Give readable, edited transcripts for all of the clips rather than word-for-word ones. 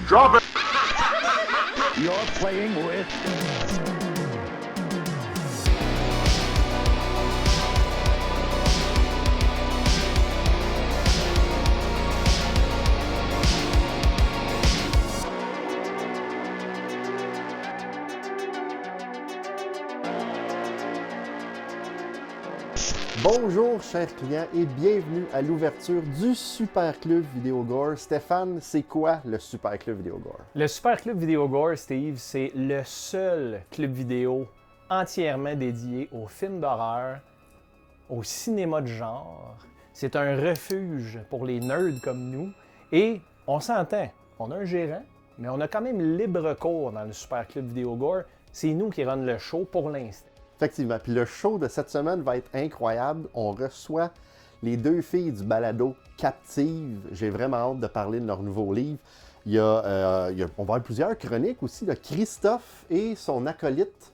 Drop it! You're playing with... Bonjour chers clients et bienvenue à l'ouverture du Super Club Vidéo Gore. Stéphane, c'est quoi le Super Club Vidéo Gore? Le Super Club Vidéo Gore, Steve, c'est le seul club vidéo entièrement dédié aux films d'horreur, au cinéma de genre. C'est un refuge pour les nerds comme nous. Et on s'entend, on a un gérant, mais on a quand même libre cours dans le Super Club Vidéo Gore. C'est nous qui run le show pour l'instant. Effectivement. Puis le show de cette semaine va être incroyable. On reçoit les deux filles du balado Captive. J'ai vraiment hâte de parler de leur nouveau livre. On va avoir plusieurs chroniques aussi. Là. Christophe et son acolyte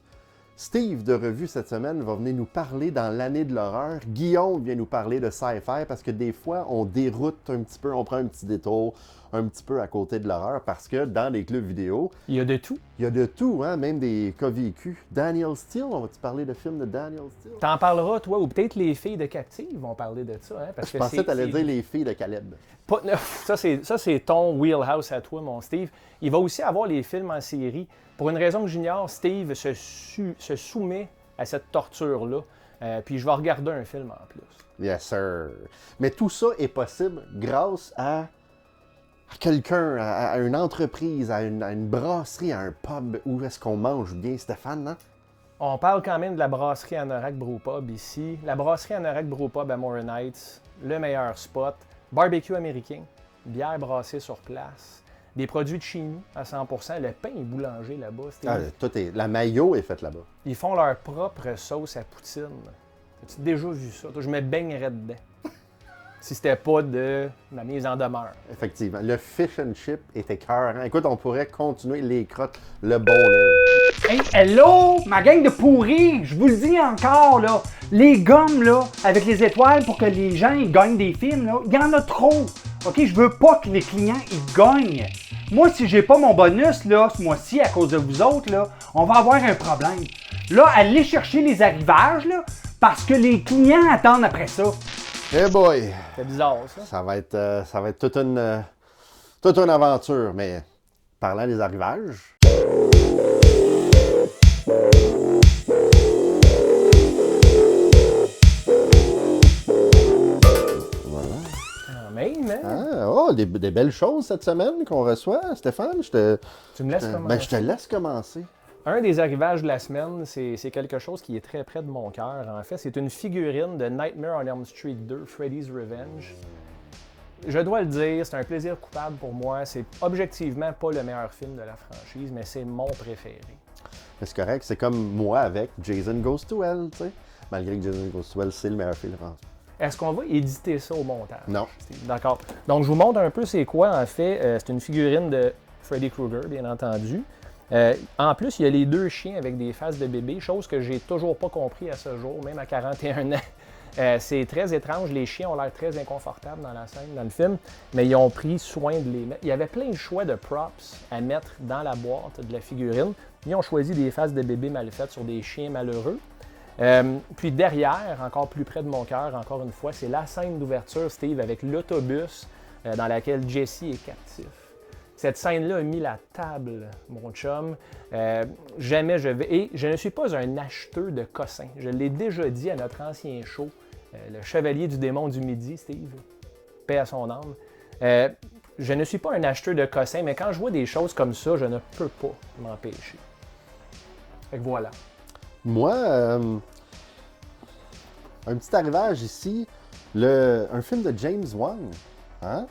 Steve de Revue cette semaine va venir nous parler dans l'année de l'horreur. Guillaume vient nous parler de sci-fi parce que des fois, on déroute un petit peu, on prend un petit détour un petit peu à côté de l'horreur parce que dans les clubs vidéo, Il y a de tout. il y a de tout, hein? Même des cas vécus. Daniel Steele, on va-tu parler de film de Daniel Steele? T'en parleras, toi, ou peut-être les filles de Captive vont parler de ça. Hein, parce Je que pensais que tu allais c'est- dire les filles de Caleb. Pas- ça, c'est ton wheelhouse à toi, mon Steve. Il va aussi avoir les films en série. Pour une raison que j'ignore, Steve se soumet à cette torture-là. Puis je vais regarder un film en plus. Yes, sir. Mais tout ça est possible grâce à quelqu'un, à une entreprise, à une brasserie, à un pub où est-ce qu'on mange bien, Stéphane, non? On parle quand même de la brasserie Anorak Brewpub ici. La brasserie Anorak Brewpub à Morin Heights, le meilleur spot. Barbecue américain, bière brassée sur place, des produits de chez nous à 100%. Le pain est boulanger là-bas. La maillot est faite là-bas. Ils font leur propre sauce à poutine. As-tu déjà vu ça? Toi, je me baignerais dedans. Si c'était pas de ma mise en demeure. Effectivement. Le fish and chip était écœurant. Écoute, on pourrait continuer les crottes, le bonheur. Hey, hello, ma gang de pourris, je vous le dis encore, là, les gommes, là, avec les étoiles pour que les gens ils gagnent des films, là, il y en a trop. OK, je veux pas que les clients, ils gagnent. Moi, si j'ai pas mon bonus, là, ce mois-ci, à cause de vous autres, là, on va avoir un problème. Là, allez chercher les arrivages, là, parce que les clients attendent après ça. Eh boy! C'est bizarre, ça. Ça va être toute une aventure, mais parlant des arrivages. Quand même, hein? Des belles choses cette semaine qu'on reçoit, Stéphane. Tu me laisses commencer. Je te laisse commencer. Un des arrivages de la semaine, c'est quelque chose qui est très près de mon cœur. En fait, c'est une figurine de Nightmare on Elm Street 2, Freddy's Revenge. Je dois le dire, c'est un plaisir coupable pour moi. C'est objectivement pas le meilleur film de la franchise, mais c'est mon préféré. Mais c'est correct, c'est comme moi avec Jason Goes to Hell, tu sais. Malgré que Jason Goes to Hell, c'est le meilleur film de France. Est-ce qu'on va éditer ça au montage? Non. D'accord. Donc, je vous montre un peu c'est quoi, en fait. C'est une figurine de Freddy Krueger, bien entendu. En plus, il y a les deux chiens avec des faces de bébé, chose que j'ai toujours pas compris à ce jour, même à 41 ans. C'est très étrange. Les chiens ont l'air très inconfortables dans la scène, dans le film, mais ils ont pris soin de les mettre. Il y avait plein de choix de props à mettre dans la boîte de la figurine. Ils ont choisi des faces de bébé mal faites sur des chiens malheureux. Puis derrière, encore plus près de mon cœur, encore une fois, c'est la scène d'ouverture, Steve, avec l'autobus dans laquelle Jesse est captif. Cette scène-là a mis la table, mon chum. Jamais je vais... Et je ne suis pas un acheteur de cossins. Je l'ai déjà dit à notre ancien show, le Chevalier du démon du midi, Steve. Paix à son âme. Je ne suis pas un acheteur de cossins, mais quand je vois des choses comme ça, je ne peux pas m'empêcher. Fait que voilà. Moi, un petit arrivage ici, un film de James Wan. Hein?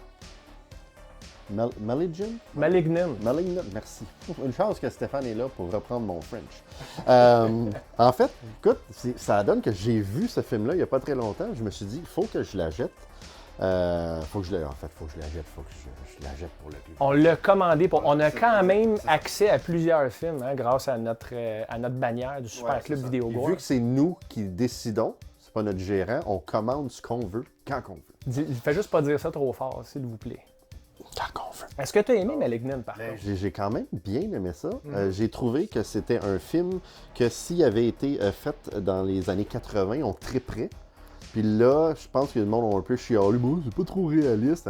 Malignant? Malignant, merci. Une chance que Stéphane est là pour reprendre mon French. En fait, écoute, ça donne que j'ai vu ce film-là il n'y a pas très longtemps. Je me suis dit, il faut que je la jette. Faut que je la jette pour le club. On l'a commandé pour. On a quand même accès à plusieurs films hein, grâce à notre bannière du Super Club Vidéo Puis Gore. vu que c'est nous qui décidons, c'est pas notre gérant, on commande ce qu'on veut quand on veut. Fais juste pas dire ça trop fort, s'il vous plaît. Quand on veut. Est-ce que tu as aimé Malignant, par contre? J'ai quand même bien aimé ça. J'ai trouvé que c'était un film que s'il avait été fait dans les années 80, on triperait. Puis là, je pense que le monde a un peu chialé. Moi, c'est pas trop réaliste.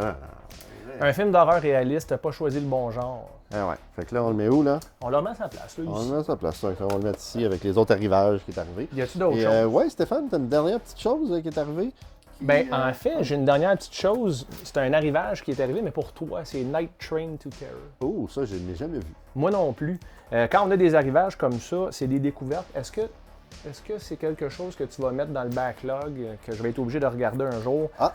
Un film d'horreur réaliste, t'as pas choisi le bon genre. Ah ouais. Fait que là, on le met où, là? On le remet à sa place, là, On ici. le met à sa place. Donc, on va le mettre ici avec les autres arrivages qui est arrivé. Y a-tu d'autres Et choses? ouais, Stéphane, t'as une dernière petite chose qui est arrivée? Ben, en fait, j'ai une dernière petite chose. C'est un arrivage qui est arrivé, mais pour toi, c'est Night Train to Terror. Oh, ça, je ne l'ai jamais vu. Moi non plus. Quand on a des arrivages comme ça, c'est des découvertes. Est-ce que c'est quelque chose que tu vas mettre dans le backlog, que je vais être obligé de regarder un jour? Ah!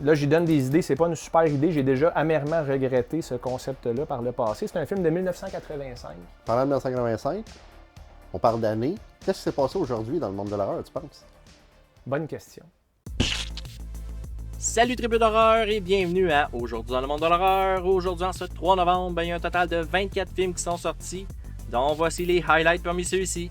Là, j'y donne des idées. C'est pas une super idée. J'ai déjà amèrement regretté ce concept-là par le passé. C'est un film de 1985. Pendant 1985, on parle d'années. Qu'est-ce qui s'est passé aujourd'hui dans le monde de l'horreur, tu penses? Bonne question. Salut tribu d'horreur et bienvenue à Aujourd'hui dans le monde de l'horreur. Aujourd'hui, en ce 3 novembre, il y a un total de 24 films qui sont sortis, dont voici les highlights parmi ceux-ci.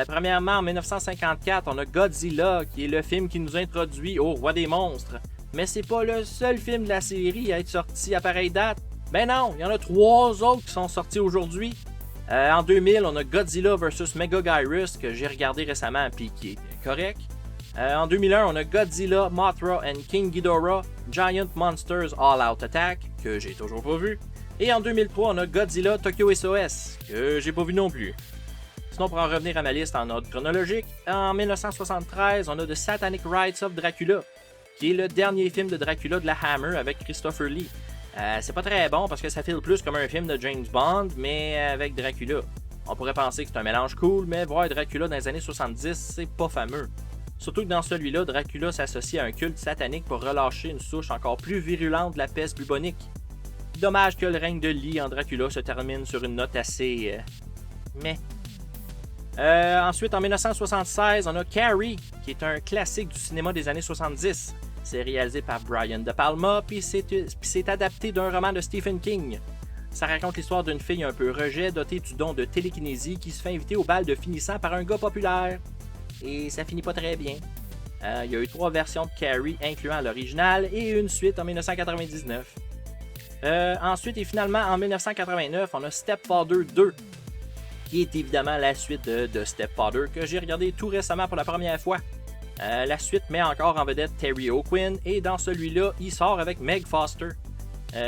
Premièrement, en 1954, on a Godzilla, qui est le film qui nous introduit au Roi des monstres. Mais c'est pas le seul film de la série à être sorti à pareille date. Ben non, il y en a 3 autres qui sont sortis aujourd'hui. En 2000, on a Godzilla vs Megaguirus, que j'ai regardé récemment et qui est correct. En 2001, on a Godzilla, Mothra and King Ghidorah, Giant Monsters All Out Attack, que j'ai toujours pas vu. Et en 2003, on a Godzilla Tokyo SOS, que j'ai pas vu non plus. Sinon, pour en revenir à ma liste en ordre chronologique, en 1973, on a The Satanic Rites of Dracula, qui est le dernier film de Dracula de la Hammer avec Christopher Lee. C'est pas très bon parce que ça file plus comme un film de James Bond, mais avec Dracula. On pourrait penser que c'est un mélange cool, mais voir Dracula dans les années 70, c'est pas fameux. Surtout que dans celui-là, Dracula s'associe à un culte satanique pour relâcher une souche encore plus virulente de la peste bubonique. Dommage que le règne de Lee en Dracula se termine sur une note assez... mais... ensuite, en 1976, on a Carrie, qui est un classique du cinéma des années 70. C'est réalisé par Brian De Palma, puis c'est adapté d'un roman de Stephen King. Ça raconte l'histoire d'une fille un peu rejet dotée du don de télékinésie qui se fait inviter au bal de finissant par un gars populaire. Et ça finit pas très bien. Il y a eu 3 versions de Carrie, incluant l'original, et une suite en 1999. Ensuite, et finalement, en 1989, on a Stepfather 2, qui est évidemment la suite de Stepfather, que j'ai regardé tout récemment pour la première fois. La suite met encore en vedette Terry O'Quinn, et dans celui-là, il sort avec Meg Foster.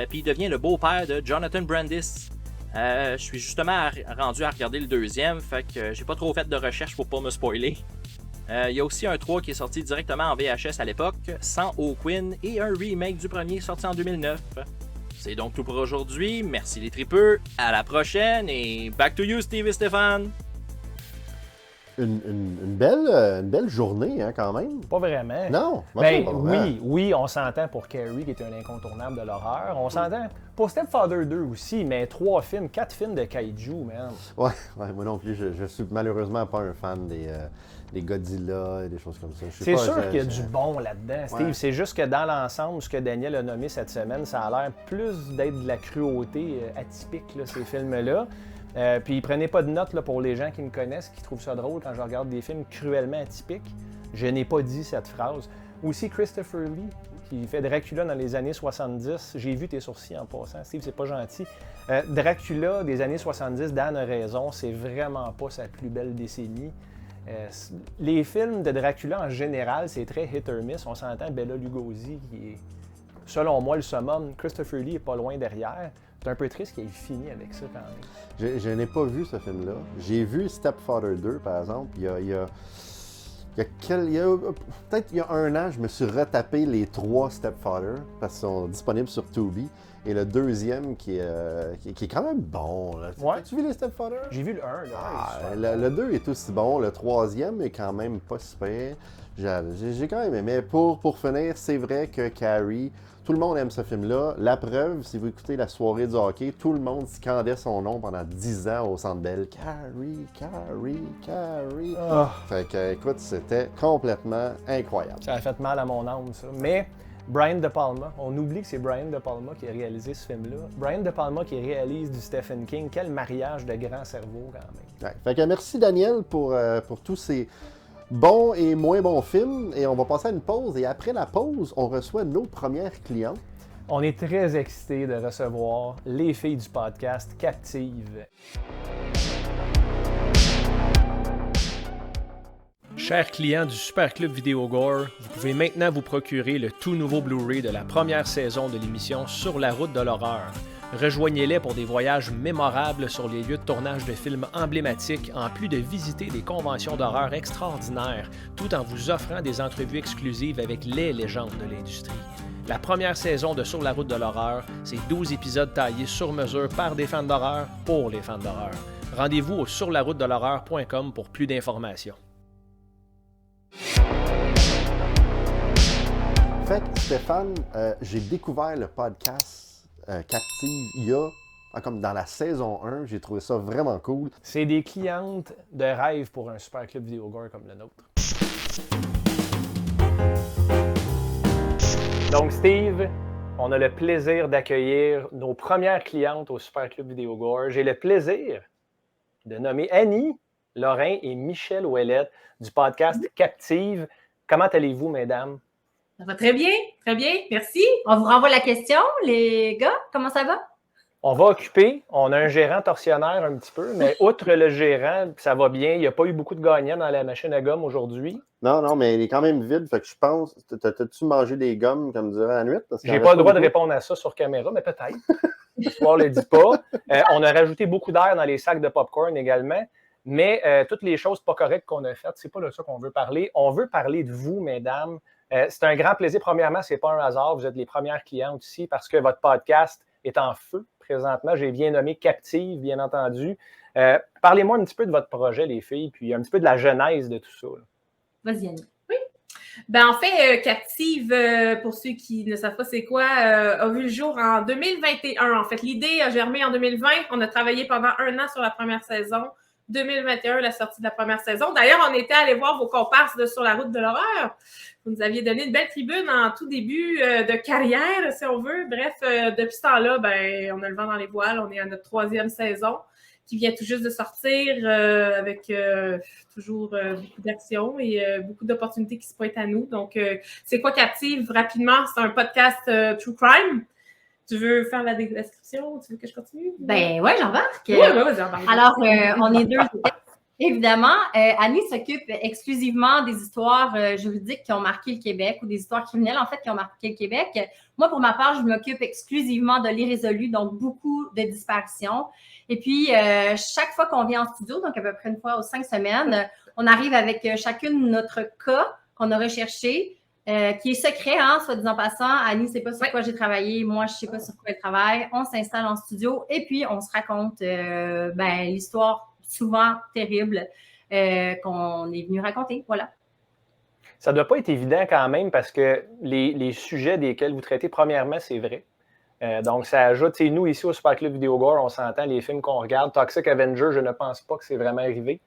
Puis il devient le beau-père de Jonathan Brandis. Je suis justement rendu à regarder le deuxième, fait que j'ai pas trop fait de recherche pour pas me spoiler. Il y a aussi un 3 qui est sorti directement en VHS à l'époque, sans O'Quinn, et un remake du premier sorti en 2009. C'est donc tout pour aujourd'hui, merci les tripeux, à la prochaine, et back to you Steve et Stéphane! Une belle journée, hein, quand même. Pas vraiment. Non, Ben, pas vraiment. oui, on s'entend pour Carrie, qui est un incontournable de l'horreur. On s'entend pour Stepfather 2 aussi, mais 4 films de kaiju, man. Ouais, moi non plus, je suis malheureusement pas un fan des Godzilla et des choses comme ça. C'est sûr qu'il y a du bon là-dedans, Steve. Ouais. C'est juste que dans l'ensemble, ce que Daniel a nommé cette semaine, ça a l'air plus d'être de la cruauté atypique, là, ces films-là. Puis prenez pas de notes là, pour les gens qui me connaissent, qui trouvent ça drôle quand je regarde des films cruellement atypiques. Je n'ai pas dit cette phrase. Aussi Christopher Lee, qui fait Dracula dans les années 70. J'ai vu tes sourcils en passant, Steve, c'est pas gentil. Dracula des années 70, Dan a raison, c'est vraiment pas sa plus belle décennie. Les films de Dracula en général, c'est très hit or miss. On s'entend Bela Lugosi qui est, selon moi, le summum. Christopher Lee est pas loin derrière. C'est un peu triste qu'il ait fini avec ça quand même. Je n'ai pas vu ce film-là. J'ai vu Stepfather 2, par exemple. Peut-être il y a un an, je me suis retapé les 3 Stepfather parce qu'ils sont disponibles sur Tubi. Et le deuxième qui est quand même bon. Là. Ouais. As-tu vu les Stepfather? J'ai vu le 1. Le 2 est aussi bon. Le 3e est quand même pas super. J'ai quand même aimé. Pour finir, c'est vrai que Carrie, tout le monde aime ce film-là. La preuve, si vous écoutez la soirée du hockey, tout le monde scandait son nom pendant 10 ans au Centre Bell. Carrie, Carrie, Carrie. Fait que, écoute, c'était complètement incroyable. Ça a fait mal à mon âme, ça. Mais Brian De Palma, on oublie que c'est Brian De Palma qui a réalisé ce film-là. Brian De Palma qui réalise du Stephen King. Quel mariage de grand cerveau, quand même. Ouais. Fait que merci, Daniel, pour tous ces bons et moins bons films. Et on va passer à une pause. Et après la pause, on reçoit nos premières clientes. On est très excités de recevoir les filles du podcast Captive. Chers clients du Super Club Vidéo Gore, vous pouvez maintenant vous procurer le tout nouveau Blu-ray de la première saison de l'émission Sur la route de l'horreur. Rejoignez-les pour des voyages mémorables sur les lieux de tournage de films emblématiques, en plus de visiter des conventions d'horreur extraordinaires, tout en vous offrant des entrevues exclusives avec les légendes de l'industrie. La première saison de Sur la route de l'horreur, c'est 12 épisodes taillés sur mesure par des fans d'horreur pour les fans d'horreur. Rendez-vous au surlaroutedel'horreur.com pour plus d'informations. Fait que Stéphane, j'ai découvert le podcast Captive il y a, comme dans la saison 1, j'ai trouvé ça vraiment cool. C'est des clientes de rêve pour un Super Club Vidéo Gore comme le nôtre. Donc Steve, on a le plaisir d'accueillir nos premières clientes au Super Club Vidéo Gore. J'ai le plaisir de nommer Annie, Lorrain et Michel Ouellette du podcast Captive. Comment allez-vous, mesdames? Ça va très bien, merci. On vous renvoie la question, les gars, comment ça va? On va occuper, on a un gérant tortionnaire un petit peu, mais outre le gérant, ça va bien. Il n'y a pas eu beaucoup de gagnants dans la machine à gomme aujourd'hui. Non, mais il est quand même vide, fait que je pense, t'as-tu mangé des gommes, comme dirait la nuit? J'ai pas le droit de répondre à ça sur caméra, mais peut-être. L'histoire ne le dit pas. On a rajouté beaucoup d'air dans les sacs de popcorn également, mais toutes les choses pas correctes qu'on a faites, c'est pas de ça qu'on veut parler. On veut parler de vous, mesdames. C'est un grand plaisir. Premièrement, c'est pas un hasard, vous êtes les premières clientes ici parce que votre podcast est en feu présentement. J'ai bien nommé Captive, bien entendu. Parlez-moi un petit peu de votre projet, les filles, puis un petit peu de la genèse de tout ça. Vas-y, Annie. Oui. Ben, en fait, Captive, pour ceux qui ne savent pas c'est quoi, a vu le jour en 2021. En fait, l'idée a germé en 2020. On a travaillé pendant 1 an sur la première saison. 2021, la sortie de la première saison. D'ailleurs, on était allé voir vos comparses de Sur la route de l'horreur. Vous nous aviez donné une belle tribune en tout début de carrière, si on veut. Bref, depuis ce temps-là, ben, on a le vent dans les voiles. On est à notre 3e saison qui vient tout juste de sortir avec toujours beaucoup d'action et beaucoup d'opportunités qui se pointent à nous. Donc, c'est quoi Captive? Rapidement, c'est un podcast True Crime. Tu veux faire la description? Tu veux que je continue? Ben ouais, j'embarque. Ouais, vas-y, embarque. Alors, on est deux. Évidemment, Annie s'occupe exclusivement des histoires juridiques qui ont marqué le Québec ou des histoires criminelles, en fait, qui ont marqué le Québec. Moi, pour ma part, je m'occupe exclusivement de l'irrésolu, donc beaucoup de disparitions. Et puis, chaque fois qu'on vient en studio, donc à peu près une fois aux 5 semaines, on arrive avec chacune notre cas qu'on a recherché, qui est secret, hein, soit disant passant. Annie ne sait pas sur quoi j'ai travaillé, moi, je ne sais pas sur quoi elle travaille. On s'installe en studio et puis on se raconte l'histoire souvent terrible qu'on est venu raconter. Voilà. Ça ne doit pas être évident quand même parce que les sujets desquels vous traitez, premièrement, c'est vrai. Donc, ça ajoute, nous, ici au Super Club Vidéo Gore, on s'entend les films qu'on regarde. Toxic Avenger, je ne pense pas que c'est vraiment arrivé.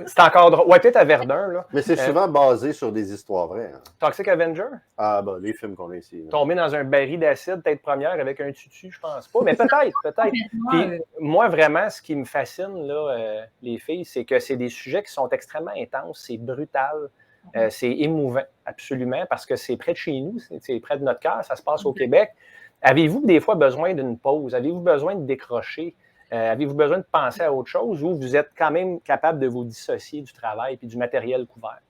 C'est encore drôle. Ouais, peut-être à Verdun, là. Mais c'est souvent basé sur des histoires vraies. Hein. Toxic Avenger? Ah, bah, les films qu'on a ici. Là. Tomber dans un baril d'acide, tête première, avec un tutu, je pense pas. Mais peut-être. Puis, moi, vraiment, ce qui me fascine, là, les filles, c'est que c'est des sujets qui sont extrêmement intenses, c'est brutal. C'est émouvant, absolument, parce que c'est près de chez nous, c'est près de notre cœur, ça se passe au Québec. Avez-vous des fois besoin d'une pause? Avez-vous besoin de décrocher? Avez-vous besoin de penser à autre chose ou vous êtes quand même capable de vous dissocier du travail et du matériel couvert?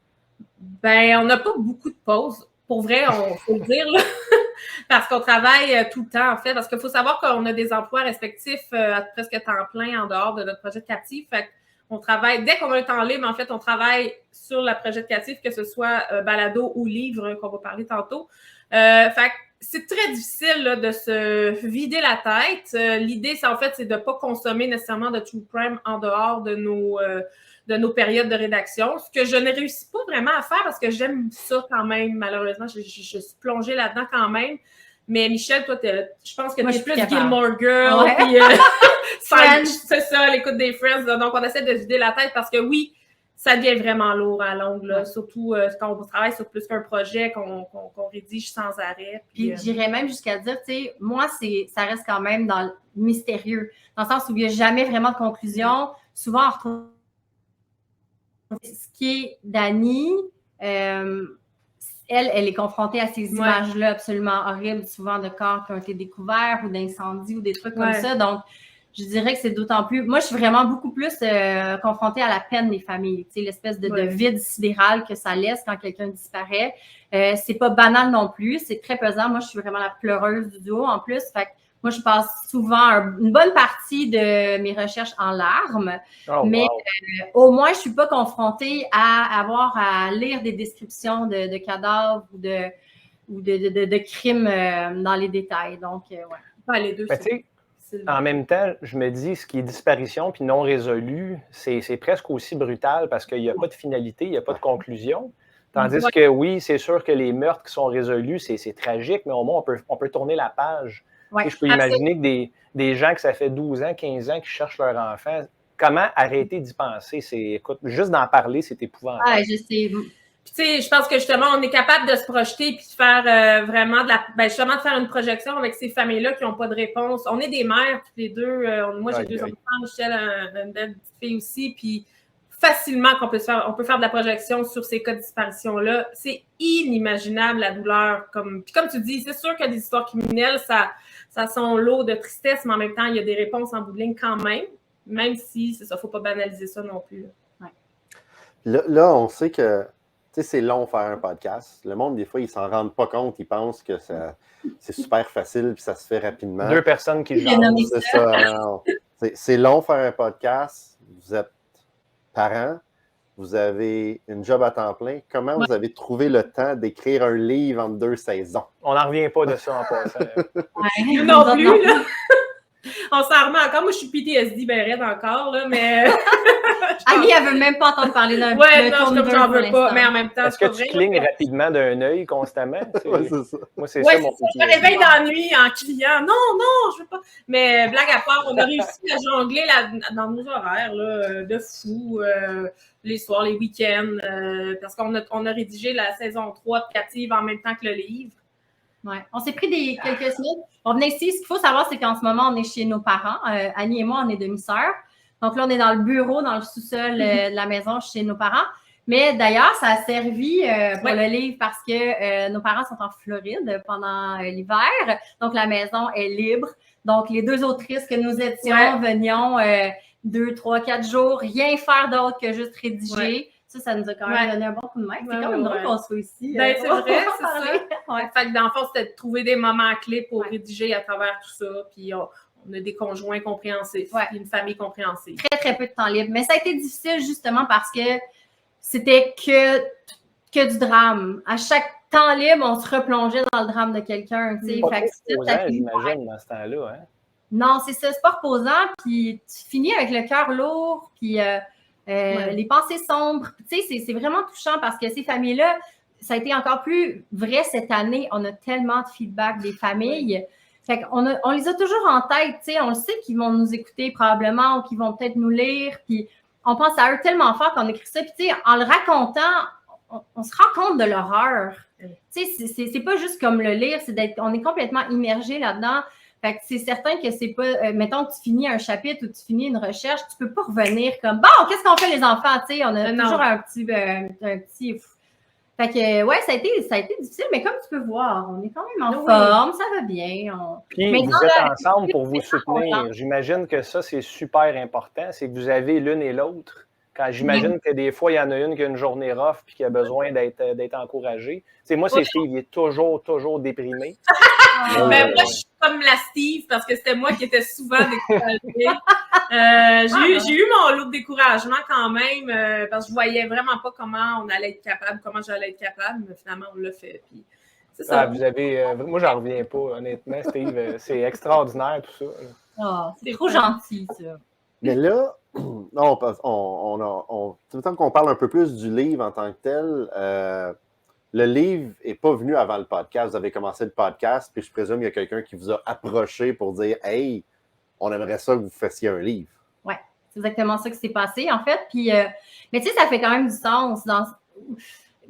Ben, on n'a pas beaucoup de pauses. Pour vrai, on faut le dire, là. Parce qu'on travaille tout le temps, en fait. Parce qu'il faut savoir qu'on a des emplois respectifs à presque temps plein en dehors de notre projet de Captive. Fait on travaille, dès qu'on a un temps libre, en fait, on travaille sur le projet de Captive, que ce soit balado ou livre qu'on va parler tantôt. Fait c'est très difficile là, de se vider la tête. L'idée, c'est de ne pas consommer nécessairement de True Crime en dehors de nos périodes de rédaction, ce que je ne réussis pas vraiment à faire parce que j'aime ça quand même. Malheureusement, je suis plongée là-dedans quand même. Mais Michel, toi, je pense que tu es plus Gilmore Girl. Ouais. Puis, c'est ça, l'écoute des Friends. Là. Donc, on essaie de se vider la tête parce que oui, ça devient vraiment lourd à longue, là. Surtout quand on travaille sur plus qu'un projet, qu'on rédige sans arrêt. Puis j'irais même jusqu'à dire, tu sais, moi, ça reste quand même dans le mystérieux, dans le sens où il n'y a jamais vraiment de conclusion. Souvent, on retrouve ce qui est d'Annie. elle est confrontée à ces images-là absolument horribles, souvent de corps qui ont été découverts ou d'incendies ou des trucs comme ça. Donc, je dirais que c'est d'autant plus... Moi, je suis vraiment beaucoup plus confrontée à la peine des familles, tu sais, l'espèce de vide sidéral que ça laisse quand quelqu'un disparaît. C'est pas banal non plus, c'est très pesant. Moi, je suis vraiment la pleureuse du duo en plus. Fait que moi, je passe souvent une bonne partie de mes recherches en larmes, mais au moins, je suis pas confrontée à avoir à lire des descriptions de cadavres ou de crimes dans les détails. Donc, les deux. En même temps, je me dis, ce qui est disparition puis non résolu, c'est presque aussi brutal parce qu'il n'y a pas de finalité, il n'y a pas de conclusion. Tandis que oui, c'est sûr que les meurtres qui sont résolus, c'est tragique, mais au moins, on peut tourner la page. Je peux imaginer que des gens que ça fait 12 ans, 15 ans qui cherchent leur enfant, comment arrêter d'y penser? Écoute, juste d'en parler, c'est épouvantable. Ah, je sais. Puis, tu sais, je pense que justement, on est capable de se projeter puis de faire vraiment justement de faire une projection avec ces familles-là qui n'ont pas de réponse. On est des mères, toutes les deux. Moi, j'ai 2 enfants, Michel, une belle petite fille aussi. Puis, facilement qu'on peut faire de la projection sur ces cas de disparition-là. C'est inimaginable, la douleur. Puis, comme tu dis, c'est sûr que des histoires criminelles, ça a son lot de tristesse, mais en même temps, il y a des réponses en bout de ligne quand même si, c'est ça, il ne faut pas banaliser ça non plus. Là, on sait que c'est long faire un podcast. Le monde, des fois, ils s'en rendent pas compte. Ils pensent que c'est super facile puis ça se fait rapidement. 2 personnes qui jasent. C'est ça. C'est long faire un podcast. Vous êtes parents. Vous avez une job à temps plein. Comment vous avez trouvé le temps d'écrire un livre en 2 saisons? On n'en revient pas de ça en passant. Nous non plus, là. On s'en remet encore. Moi, je suis PTSD ben raide encore, là, mais... Annie, elle veut même pas entendre parler d'un non, j'en veux pas, mais en même temps... Est-ce que tu clignes rapidement d'un œil constamment? Oui, c'est ça. Moi, c'est ça, mon je me réveille dans la nuit en criant. Non, je veux pas. Mais blague à part, on a réussi à jongler dans nos horaires là, de fou, les soirs, les week-ends, parce qu'on a rédigé la saison 3 de Captive en même temps que le livre. Ouais. On s'est pris quelques semaines. On venait ici. Ce qu'il faut savoir, c'est qu'en ce moment, on est chez nos parents. Annie et moi, on est demi-sœurs. Donc là, on est dans le bureau, dans le sous-sol de la maison chez nos parents. Mais d'ailleurs, ça a servi pour le livre parce que nos parents sont en Floride pendant l'hiver. Donc, la maison est libre. Donc, les 2 autrices que nous étions venions 2, 3, 4 jours, rien faire d'autre que juste rédiger. Ça nous a quand même donné un bon coup de main. C'est quand même drôle qu'on soit ici. Ben, c'est vrai, c'est ça. Fait que dans le fond, c'était de trouver des moments clés pour rédiger à travers tout ça. Puis on a des conjoints compréhensifs, une famille compréhensive. Très, très peu de temps libre. Mais ça a été difficile justement parce que c'était que du drame. À chaque temps libre, on se replongeait dans le drame de quelqu'un. Pas reposant, j'imagine, dans ce temps-là. Hein? Non, c'est ça. C'est pas reposant. Puis tu finis avec le cœur lourd. Puis... les pensées sombres. Tu sais, c'est vraiment touchant parce que ces familles-là, ça a été encore plus vrai cette année. On a tellement de feedback des familles. Fait qu'on les a toujours en tête. Tu sais, on le sait qu'ils vont nous écouter probablement ou qu'ils vont peut-être nous lire. Puis on pense à eux tellement fort qu'on écrit ça. Puis tu sais, en le racontant, on se rend compte de l'horreur. Tu sais, c'est pas juste comme le lire, on est complètement immergé là-dedans. Fait que c'est certain que c'est pas, mettons que tu finis un chapitre ou tu finis une recherche, tu peux pas revenir comme, bon, qu'est-ce qu'on fait les enfants, tu sais, on a toujours un petit... Fait que, ça a été difficile, mais comme tu peux voir, on est quand même en forme, ça va bien. Puis vous êtes ensemble pour vous soutenir. J'imagine que ça, c'est super important, c'est que vous avez l'une et l'autre. Quand j'imagine que des fois, il y en a une qui a une journée rough puis qui a besoin d'être encouragée. Tu sais, moi, c'est Steve, il est toujours déprimé. Moi, je suis comme la Steve parce que c'était moi qui étais souvent découragée. J'ai eu mon lot de découragement quand même parce que je voyais vraiment pas comment on allait être capable, comment j'allais être capable, mais finalement, on l'a fait. Puis, c'est ça. Moi, j'en reviens pas, honnêtement, Steve. C'est extraordinaire, tout ça. Oh, c'est trop gentil, ça. Mais là, tout le temps qu'on parle un peu plus du livre en tant que tel, le livre n'est pas venu avant le podcast. Vous avez commencé le podcast, puis je présume qu'il y a quelqu'un qui vous a approché pour dire « Hey, on aimerait ça que vous fassiez un livre. » Oui, c'est exactement ça qui s'est passé, en fait. Puis, mais tu sais, ça fait quand même du sens.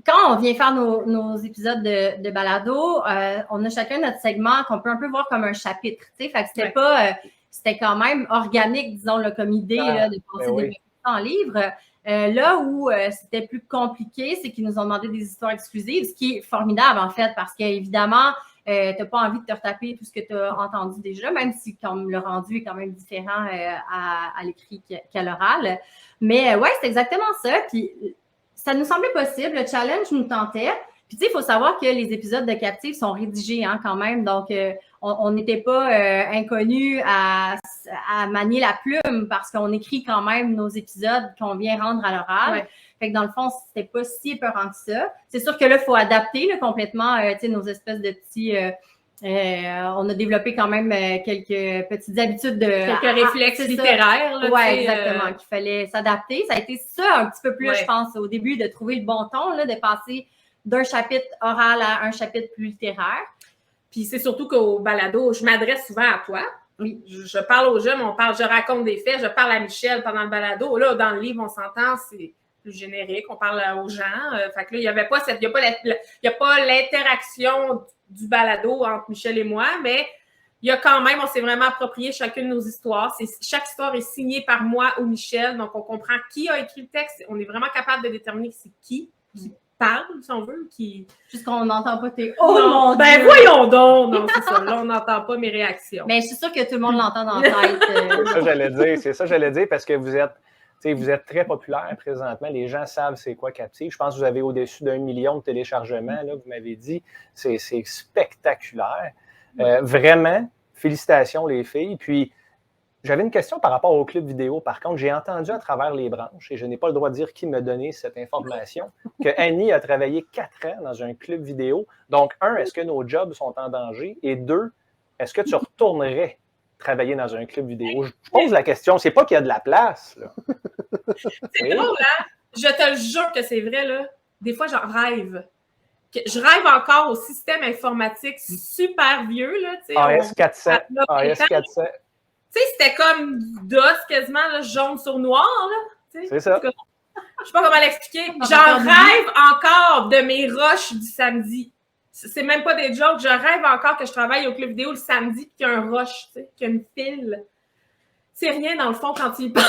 Quand on vient faire nos épisodes de balado, on a chacun notre segment qu'on peut un peu voir comme un chapitre. Tu sais, fait que c'était pas... c'était quand même organique, disons, là, comme idée là, de passer des en livre. Là où c'était plus compliqué, c'est qu'ils nous ont demandé des histoires exclusives, ce qui est formidable en fait, parce qu'évidemment, tu n'as pas envie de te retaper tout ce que tu as entendu déjà, même si comme le rendu est quand même différent à l'écrit qu'à l'oral. Mais ouais, c'est exactement ça. Puis ça nous semblait possible, le challenge nous tentait. Puis tu sais, il faut savoir que les épisodes de Captive sont rédigés quand même, donc on n'était pas inconnus à manier la plume parce qu'on écrit quand même nos épisodes qu'on vient rendre à l'oral. Ouais. Fait que dans le fond, c'était pas si épeurant que ça. C'est sûr que là, il faut adapter là, complètement nos espèces de petits... on a développé quand même quelques petites habitudes de... Quelques réflexes littéraires. Oui, exactement, qu'il fallait s'adapter. Ça a été ça un petit peu plus, je pense, au début, de trouver le bon ton, là, de passer d'un chapitre oral à un chapitre plus littéraire. Puis c'est surtout qu'au balado, je m'adresse souvent à toi. Oui. Je parle aux jeunes, je raconte des faits, je parle à Michel pendant le balado. Là, dans le livre, on s'entend, c'est plus générique, on parle aux gens. Fait que là, il n'y avait pas l'interaction du balado entre Michel et moi, mais il y a quand même, on s'est vraiment approprié chacune de nos histoires. Chaque histoire est signée par moi ou Michel, donc on comprend qui a écrit le texte. On est vraiment capable de déterminer c'est qui parle, si on veut, qui... Juste qu'on n'entend pas tes... Oh non, mon ben Dieu! voyons donc! Non, c'est ça. Là, on n'entend pas mes réactions. Mais je suis sûre que tout le monde l'entend dans la tête. C'est ça, j'allais dire, parce que vous êtes très populaire présentement. Les gens savent c'est quoi Captive. Je pense que vous avez au-dessus d'1 million de téléchargements, là, vous m'avez dit. C'est spectaculaire. Vraiment, félicitations les filles. Puis, j'avais une question par rapport au club vidéo. Par contre, j'ai entendu à travers les branches, et je n'ai pas le droit de dire qui m'a donné cette information, que Annie a travaillé 4 ans dans un club vidéo. Donc, 1, est-ce que nos jobs sont en danger? Et 2, est-ce que tu retournerais travailler dans un club vidéo? Je pose la question, c'est pas qu'il y a de la place, là. C'est drôle, hein? Je te le jure que c'est vrai, là. Des fois, j'en rêve. Je rêve encore au système informatique super vieux, là. AS400. AS400. Tu sais, c'était comme DOS quasiment, là, jaune sur noir, là. C'est ça. Je sais pas comment l'expliquer. J'en rêve encore de mes rushs du samedi. C'est même pas des jokes. Je rêve encore que je travaille au club vidéo le samedi et qu'il y a un rush, tu sais, qu'il y a une file. C'est rien dans le fond quand il pense.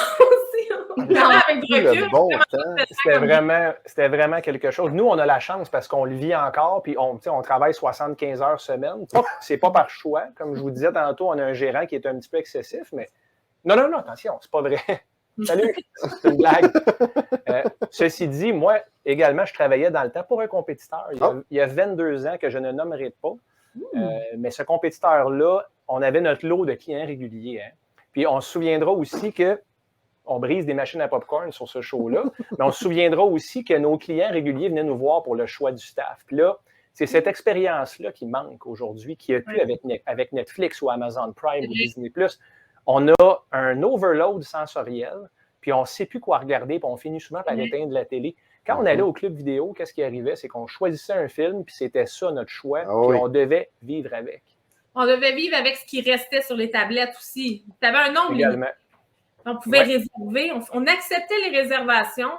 Avec du recul, bon c'était vraiment quelque chose. Nous, on a la chance parce qu'on le vit encore, puis on travaille 75 heures semaine. C'est pas par choix. Comme je vous disais tantôt, on a un gérant qui est un petit peu excessif, mais non, attention, c'est pas vrai. Salut, c'est une blague. Ceci dit, moi, également, je travaillais dans le temps pour un compétiteur. Il y a 22 ans que je ne nommerai pas. Mais ce compétiteur-là, on avait notre lot de clients réguliers. Hein. Puis on se souviendra aussi qu'on brise des machines à popcorn sur ce show-là, mais on se souviendra aussi que nos clients réguliers venaient nous voir pour le choix du staff. Puis là, c'est cette expérience-là qui manque aujourd'hui, qui a plus avec Netflix ou Amazon Prime ou Disney+. On a un overload sensoriel, puis on ne sait plus quoi regarder, puis on finit souvent par éteindre la télé. Quand on allait au club vidéo, qu'est-ce qui arrivait? C'est qu'on choisissait un film, puis c'était ça notre choix, puis on devait vivre avec. On devait vivre avec ce qui restait sur les tablettes aussi. Tu avais un nombre également. On pouvait réserver. On acceptait les réservations,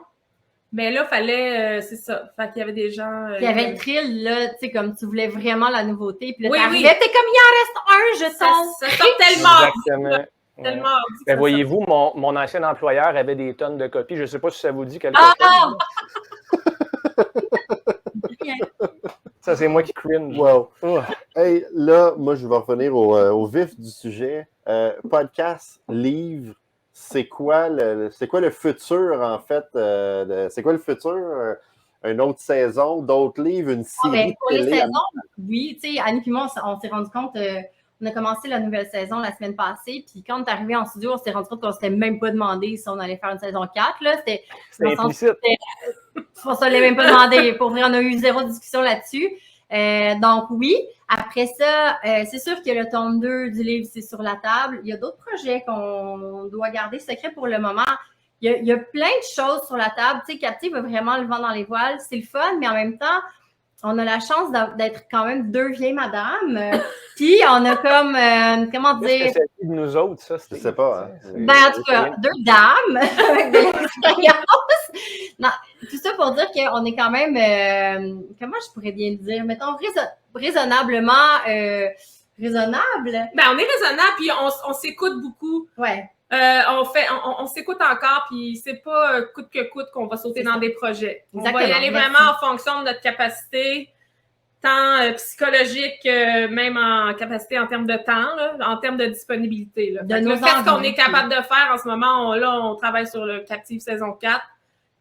mais là, il fallait... c'est ça. Fait qu'il y avait des gens... il y avait le thrill, là, tu sais, comme tu voulais vraiment la nouveauté. Puis là, t'arrivais, t'es comme, il en reste un jeton. Ça sort tellement. Exactement. Tellement ben, voyez-vous, mon ancien employeur avait des tonnes de copies. Je ne sais pas si ça vous dit quelque chose. Ça, c'est moi qui cringe. Wow. Hey, là, moi, je vais revenir au vif du sujet. Podcast, livre, c'est quoi le futur, en fait? C'est quoi le futur? Une autre saison, d'autres livres, une série pour les saisons, oui. Tu sais, Annie et moi, on s'est rendu compte... on a commencé la nouvelle saison la semaine passée, puis quand on est arrivé en studio, on s'est rendu compte qu'on ne s'était même pas demandé si on allait faire une saison 4. C'était implicite. On ne se l'est même pas demandé. Pour vrai, on a eu 0 discussion là-dessus. Donc oui, après ça, c'est sûr que le tome 2 du livre, c'est sur la table. Il y a d'autres projets qu'on doit garder secret pour le moment. Il y a plein de choses sur la table. Tu sais, Captive a vraiment le vent dans les voiles. C'est le fun, mais en même temps, on a la chance d'être quand même 2 vieilles madames. Puis on a comme, comment dire... Qu'est-ce que c'est de nous autres, ça? Je sais pas. Hein? Ben, en tout cas, 2 dames avec de l'expérience. Non, tout ça pour dire qu'on est quand même, comment je pourrais bien le dire, mettons, raisonnablement raisonnable. Ben, on est raisonnable, puis on s'écoute beaucoup. Ouais. On s'écoute encore, puis c'est pas coûte que coûte qu'on va sauter dans des projets. Exactement. On va y aller Merci. vraiment en fonction de notre capacité, tant psychologique, même en capacité en termes de temps, là, en termes de disponibilité. Là. De nos qu'est-ce qu'on envies. est capable de faire en ce moment? On travaille sur le Captive saison 4.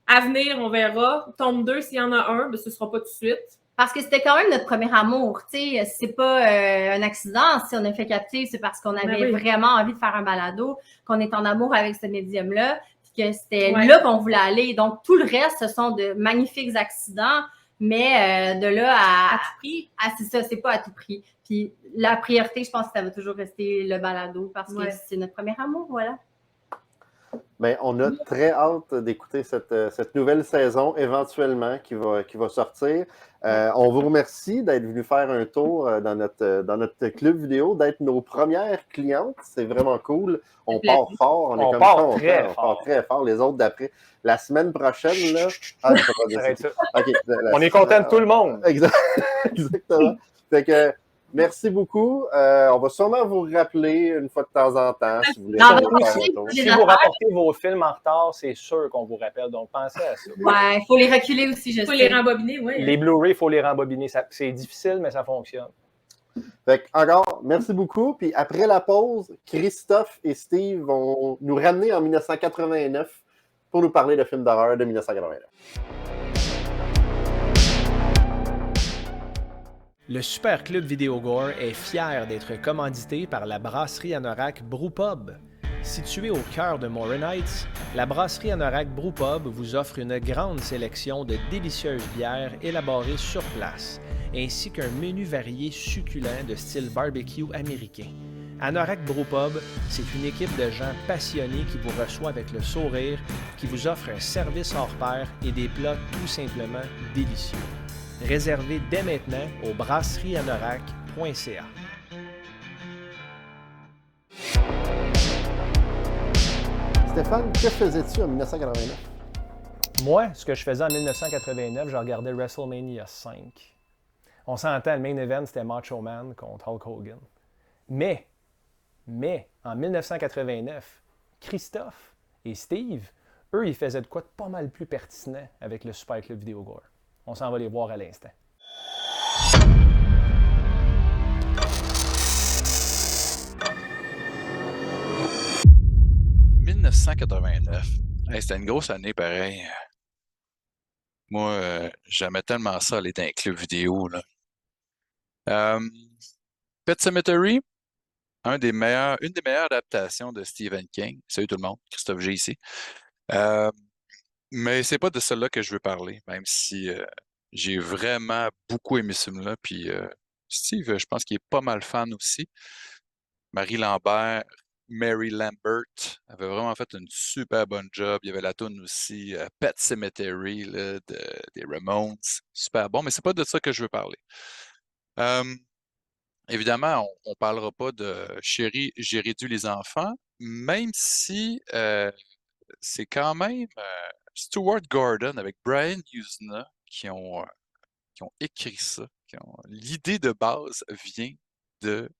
À venir, on verra. Tome 2, s'il y en a un, ben, ce ne sera pas tout de suite. Parce que c'était quand même notre premier amour, tu sais, c'est pas un accident si on a fait Captive, c'est parce qu'on avait vraiment envie de faire un balado, qu'on est en amour avec ce médium-là, puis que c'était là qu'on voulait aller. Donc, tout le reste, ce sont de magnifiques accidents, mais de là à tout prix. C'est ça, c'est pas à tout prix. Puis la priorité, je pense que ça va toujours rester le balado, parce que c'est notre premier amour, voilà. Bien, on a très hâte d'écouter cette nouvelle saison éventuellement qui va sortir. On vous remercie d'être venu faire un tour dans notre club vidéo, d'être nos premières clientes. C'est vraiment cool. On part fort. On part très fort. Les autres d'après. La semaine prochaine, là. Ah, je peux pas dire ça. Okay, on est content de tout le monde. Exactement. Fait que, merci beaucoup. On va sûrement vous rappeler une fois de temps en temps si vous voulez faire un tour. Si vous rapportez vos films en retard, c'est sûr qu'on vous rappelle. Donc, pensez à ça. Ouais, il faut les reculer aussi, je sais. Il faut les rembobiner, oui. Les Blu-ray, il faut les rembobiner. C'est difficile, mais ça fonctionne. Fait que, encore, merci beaucoup. Puis après la pause, Christophe et Steve vont nous ramener en 1989 pour nous parler de films d'horreur de 1989. Le Super Club Vidéogore est fier d'être commandité par la brasserie Anorak Brewpub. Située au cœur de Morin Heights, la brasserie Anorak Brewpub vous offre une grande sélection de délicieuses bières élaborées sur place, ainsi qu'un menu varié succulent de style barbecue américain. Anorak Brewpub, c'est une équipe de gens passionnés qui vous reçoit avec le sourire, qui vous offre un service hors pair et des plats tout simplement délicieux. Réservez dès maintenant au brasserieanorak.ca. Stéphane, que faisais-tu en 1989? Moi, ce que je faisais en 1989, je regardais WrestleMania 5. On s'entend, le main event, c'était Macho Man contre Hulk Hogan. Mais, en 1989, Christophe et Steve, eux, ils faisaient de quoi de pas mal plus pertinent avec le Super Club Vidéogore. On s'en va les voir à l'instant. « 1989. Hey, c'était une grosse année, pareil. Moi, j'aimais tellement ça, aller dans un club vidéo. Là. Pet Sematary, une des meilleures adaptations de Stephen King. Salut tout le monde, Christophe G ici. Mais c'est pas de celle-là que je veux parler, même si j'ai vraiment beaucoup aimé ce film-là. Puis Steve, je pense qu'il est pas mal fan aussi. Mary Lambert avait vraiment fait une super bonne job. Il y avait la toune aussi, Pet Sematary là, des Ramones. Super bon, mais c'est pas de ça que je veux parler. Évidemment, on ne parlera pas de Chérie, j'ai réduit les enfants, même si c'est quand même Stuart Gordon avec Brian Usna qui ont écrit ça. L'idée de base vient de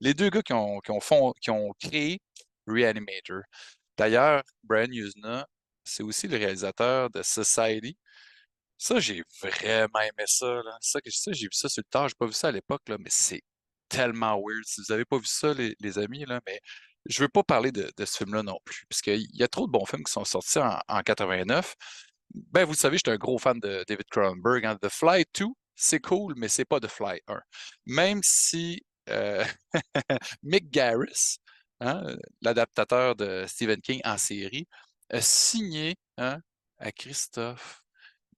les deux gars qui ont créé Reanimator. D'ailleurs, Brian Usna, c'est aussi le réalisateur de Society. Ça, j'ai vraiment aimé ça. Là. Ça, j'ai vu ça sur le tard. J'ai pas vu ça à l'époque, là, mais c'est tellement weird. Si vous avez pas vu ça, les amis, là, mais je veux pas parler de ce film-là non plus, parce qu'il y a trop de bons films qui sont sortis en 89. Ben, vous savez, j'étais un gros fan de David Cronenberg. Hein. The Fly 2, c'est cool, mais c'est pas The Fly 1. Même si Mick Garris, hein, l'adaptateur de Stephen King en série, a signé hein, à Christophe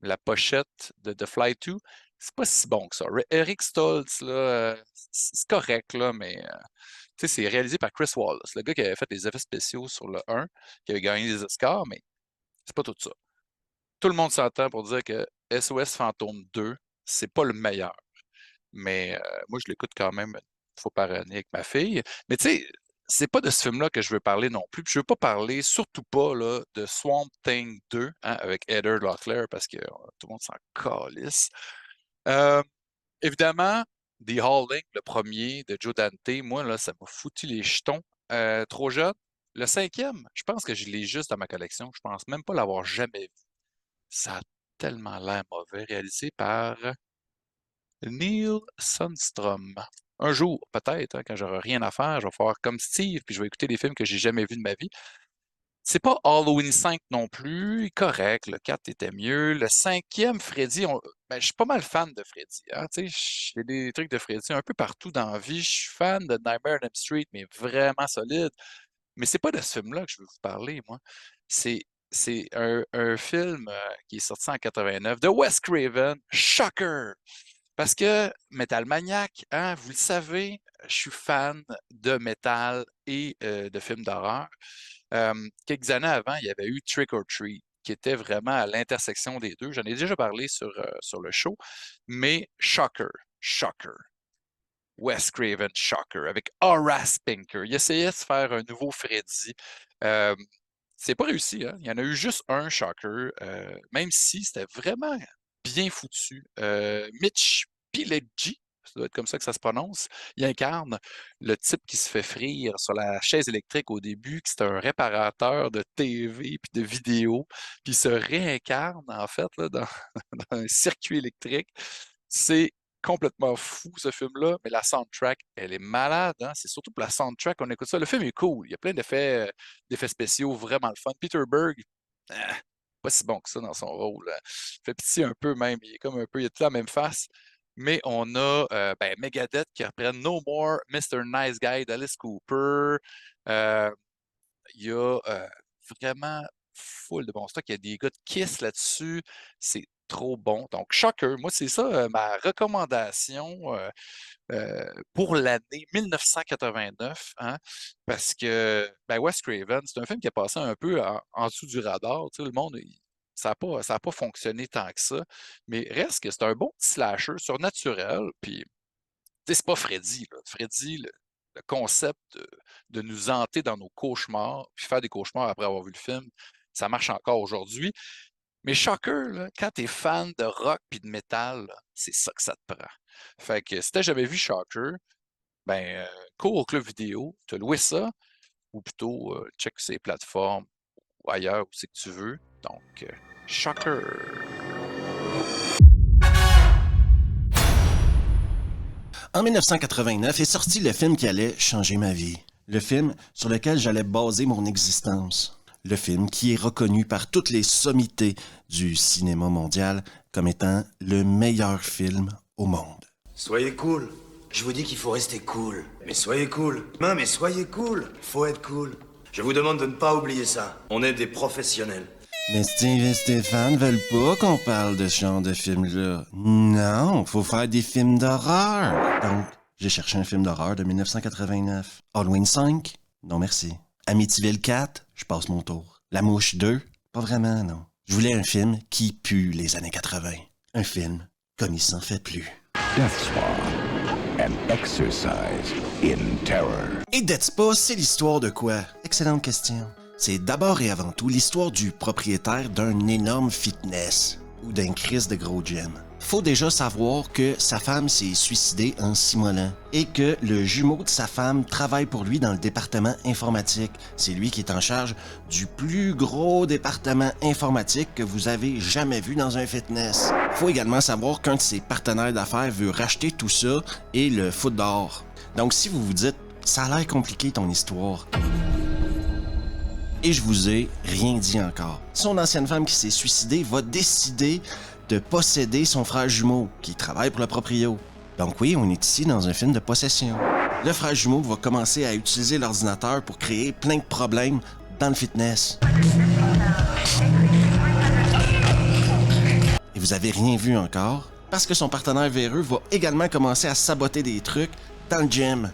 la pochette de The Fly 2, c'est pas si bon que ça. Eric Stoltz, là, c'est correct, là, mais c'est réalisé par Chris Wallace, le gars qui avait fait les effets spéciaux sur le 1, qui avait gagné des Oscars, mais c'est pas tout ça. Tout le monde s'entend pour dire que SOS Fantôme 2, c'est pas le meilleur. Mais moi, je l'écoute quand même une fois par année avec ma fille. Mais tu sais, c'est pas de ce film-là que je veux parler non plus. Puis je veux pas parler, surtout pas, là, de Swamp Thing 2 hein, avec Heather Locklear parce que tout le monde s'en calisse. Évidemment, The Howling, le premier de Joe Dante, moi, là, ça m'a foutu les jetons trop jeune. Le 5e, je pense que je l'ai juste dans ma collection. Je pense même pas l'avoir jamais vu. Ça a tellement l'air mauvais, réalisé par Neil Sundstrom. Un jour, peut-être, hein, quand j'aurai rien à faire, je vais faire comme Steve, puis je vais écouter des films que j'ai jamais vus de ma vie. C'est pas Halloween 5 non plus, correct, le 4 était mieux. Le 5e, Freddy, je suis pas mal fan de Freddy. Hein, j'ai des trucs de Freddy un peu partout dans la vie. Je suis fan de Nightmare on Elm Street, mais vraiment solide. Mais c'est pas de ce film-là que je veux vous parler, moi. C'est un film qui est sorti en 89 de Wes Craven, Shocker. Parce que Metal Maniac, hein, vous le savez, je suis fan de métal et de films d'horreur. Quelques années avant, il y avait eu Trick or Treat, qui était vraiment à l'intersection des deux. J'en ai déjà parlé sur le show, mais Shocker, Wes Craven, Shocker, avec Horace Pinker. Il essayait de se faire un nouveau Freddy. C'est pas réussi, hein? Il y en a eu juste un Shocker, même si c'était vraiment bien foutu. Mitch Pileggi, ça doit être comme ça que ça se prononce, il incarne le type qui se fait frire sur la chaise électrique au début, qui c'est un réparateur de TV puis de vidéos, puis il se réincarne en fait là, dans un circuit électrique. C'est complètement fou ce film-là, mais la soundtrack, elle est malade. Hein? C'est surtout pour la soundtrack qu'on écoute ça. Le film est cool. Il y a plein d'effets spéciaux vraiment le fun. Peter Berg, pas si bon que ça dans son rôle. Il fait pitié un peu même. Il est comme un peu, il a tout la même face. Mais on a Megadeth qui reprennent No More, Mr. Nice Guy d'Alice Cooper. Il y a vraiment full de bon stock. Il y a des gars de Kiss là-dessus. C'est trop bon. Donc, Shocker, moi, c'est ça ma recommandation pour l'année 1989. Hein, parce que Wes Craven, c'est un film qui est passé un peu en dessous du radar. Tu sais, le monde, ça n'a pas fonctionné tant que ça. Mais reste que c'est un bon petit slasher surnaturel. Puis, tu sais, c'est pas Freddy. Là. Freddy, le concept de nous hanter dans nos cauchemars, puis faire des cauchemars après avoir vu le film, ça marche encore aujourd'hui. Mais Shocker, là, quand t'es fan de rock puis de métal, là, c'est ça que ça te prend. Fait que si t'as jamais vu Shocker, cours au club vidéo, t'as loué ça, ou plutôt check ces plateformes ou ailleurs où c'est que tu veux. Donc, Shocker. En 1989 est sorti le film qui allait changer ma vie. Le film sur lequel j'allais baser mon existence. Le film qui est reconnu par toutes les sommités du cinéma mondial comme étant le meilleur film au monde. Soyez cool. Je vous dis qu'il faut rester cool. Mais soyez cool. Non, mais soyez cool. Faut être cool. Je vous demande de ne pas oublier ça. On est des professionnels. Mais Steve et Stéphane veulent pas qu'on parle de ce genre de film-là. Non, faut faire des films d'horreur. Donc, j'ai cherché un film d'horreur de 1989. Halloween 5? Non merci. Amityville 4? Je passe mon tour. La Mouche 2? Pas vraiment, non. Je voulais un film qui pue les années 80. Un film comme il s'en fait plus. Death Spa, an exercise in terror. Et Death Spa, c'est l'histoire de quoi? Excellente question. C'est d'abord et avant tout l'histoire du propriétaire d'un énorme fitness ou d'un Christ de gros gym. Faut déjà savoir que sa femme s'est suicidée en s'immolant et que le jumeau de sa femme travaille pour lui dans le département informatique. C'est lui qui est en charge du plus gros département informatique que vous avez jamais vu dans un fitness. Faut également savoir qu'un de ses partenaires d'affaires veut racheter tout ça et le foutre dehors. Donc si vous vous dites « ça a l'air compliqué ton histoire », et je vous ai rien dit encore. Son ancienne femme qui s'est suicidée va décider de posséder son frère jumeau, qui travaille pour le proprio. Donc oui, on est ici dans un film de possession. Le frère jumeau va commencer à utiliser l'ordinateur pour créer plein de problèmes dans le fitness. Et vous avez rien vu encore, parce que son partenaire véreux va également commencer à saboter des trucs dans le gym.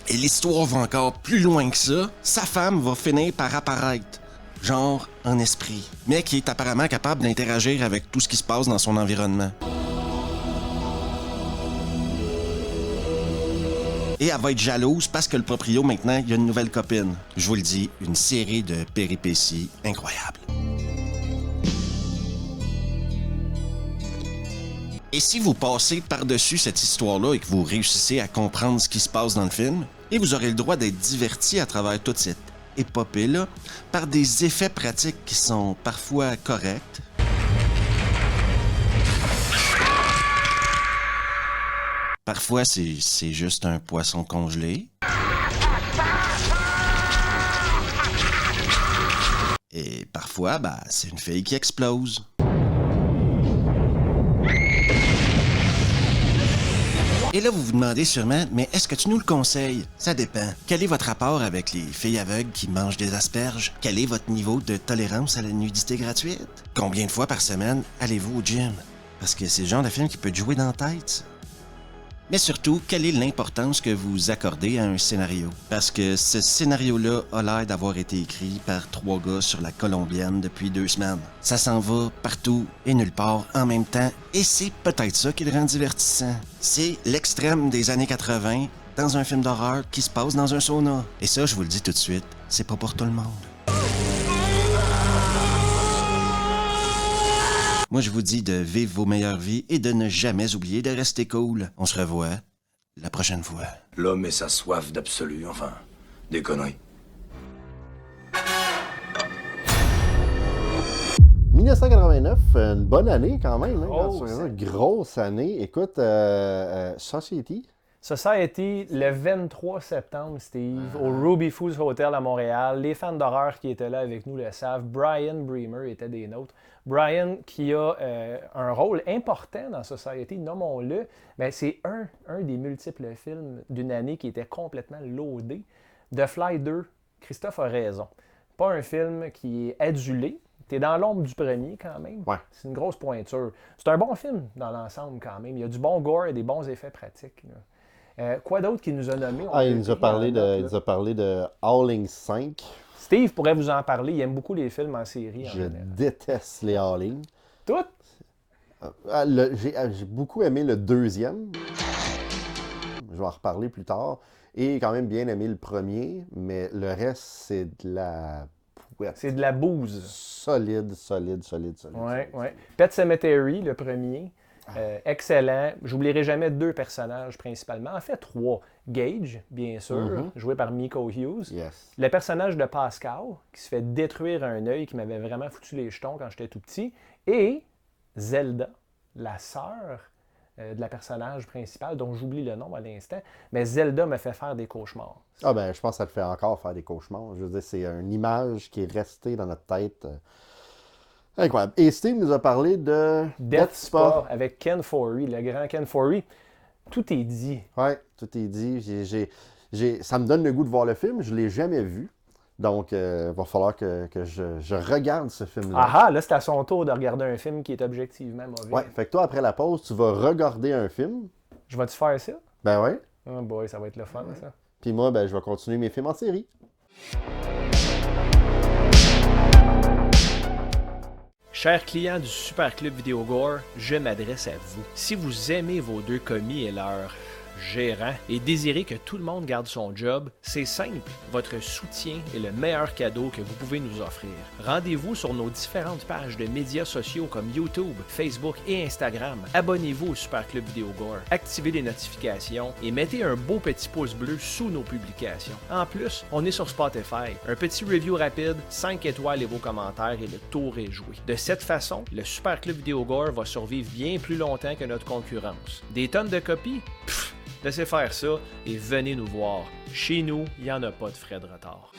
Et l'histoire va encore plus loin que ça. Sa femme va finir par apparaître, genre en esprit, mais qui est apparemment capable d'interagir avec tout ce qui se passe dans son environnement. Et elle va être jalouse parce que le proprio, maintenant, il y a une nouvelle copine. Je vous le dis, une série de péripéties incroyables. Et si vous passez par-dessus cette histoire-là et que vous réussissez à comprendre ce qui se passe dans le film, et vous aurez le droit d'être diverti à travers toute cette épopée-là par des effets pratiques qui sont parfois corrects. Parfois, c'est juste un poisson congelé. Et parfois, c'est une fille qui explose. Et là, vous vous demandez sûrement, mais est-ce que tu nous le conseilles? Ça dépend. Quel est votre rapport avec les filles aveugles qui mangent des asperges? Quel est votre niveau de tolérance à la nudité gratuite? Combien de fois par semaine allez-vous au gym? Parce que c'est le genre de film qui peut te jouer dans la tête, ça. Mais surtout, quelle est l'importance que vous accordez à un scénario? Parce que ce scénario-là a l'air d'avoir été écrit par 3 gars sur la Colombienne depuis 2 semaines. Ça s'en va partout et nulle part en même temps, et c'est peut-être ça qui le rend divertissant. C'est l'extrême des années 80 dans un film d'horreur qui se passe dans un sauna. Et ça, je vous le dis tout de suite, c'est pas pour tout le monde. Moi, je vous dis de vivre vos meilleures vies et de ne jamais oublier de rester cool. On se revoit la prochaine fois. L'homme et sa soif d'absolu, enfin, des conneries. 1989, une bonne année quand même. Hein, Grosse une grosse année. Écoute, Society. Ça a été le 23 septembre, Steve, au Ruby Foods Hotel à Montréal. Les fans d'horreur qui étaient là avec nous le savent. Brian Bremer était des nôtres. Brian qui a un rôle important dans Society, nommons-le. Mais c'est un des multiples films d'une année qui était complètement loadé. The Fly 2, Christophe a raison. Pas un film qui est adulé. T'es dans l'ombre du premier quand même. Ouais. C'est une grosse pointure. C'est un bon film dans l'ensemble quand même. Il y a du bon gore et des bons effets pratiques. Quoi d'autre qu'il nous a nommé? Il nous a parlé de Howling 5. Steve pourrait vous en parler. Il aime beaucoup les films en série. Je déteste les Howling. Toutes? J'ai beaucoup aimé le deuxième. Je vais en reparler plus tard. Et quand même bien aimé le premier. Mais le reste, c'est de la... C'est de la bouse. Solide. Ouais. Pet Sematary, le premier. Excellent. J'oublierai jamais 2 personnages principalement. En fait, 3. Gage, bien sûr, joué par Miko Hughes. Yes. Le personnage de Pascal, qui se fait détruire un œil, qui m'avait vraiment foutu les jetons quand j'étais tout petit. Et Zelda, la sœur de la personnage principale, dont j'oublie le nom à l'instant. Mais Zelda me fait faire des cauchemars. Je pense que ça te fait encore faire des cauchemars. Je veux dire, c'est une image qui est restée dans notre tête. Incroyable. Et Steve nous a parlé de Death Spa avec Ken Foree, le grand Ken Foree. Tout est dit. Oui, tout est dit. Ça me donne le goût de voir le film. Je ne l'ai jamais vu. Donc, il va falloir que je regarde ce film-là. Là, c'est à son tour de regarder un film qui est objectivement mauvais. Ouais, fait que toi, après la pause, tu vas regarder un film. Je vais-tu faire ça? Ben oui. Oh boy, ça va être le fun, ça. Puis moi, je vais continuer mes films en série. Chers clients du Super Club Vidéo Gore, je m'adresse à vous. Si vous aimez vos 2 commis et leur gérant et désirez que tout le monde garde son job, c'est simple. Votre soutien est le meilleur cadeau que vous pouvez nous offrir. Rendez-vous sur nos différentes pages de médias sociaux comme YouTube, Facebook et Instagram. Abonnez-vous au Super Club Vidéo Gore. Activez les notifications et mettez un beau petit pouce bleu sous nos publications. En plus, on est sur Spotify. Un petit review rapide, 5 étoiles et vos commentaires et le tour est joué. De cette façon, le Super Club Vidéo Gore va survivre bien plus longtemps que notre concurrence. Des tonnes de copies? Pfff! Laissez faire ça et venez nous voir. Chez nous, il n'y en a pas de frais de retard.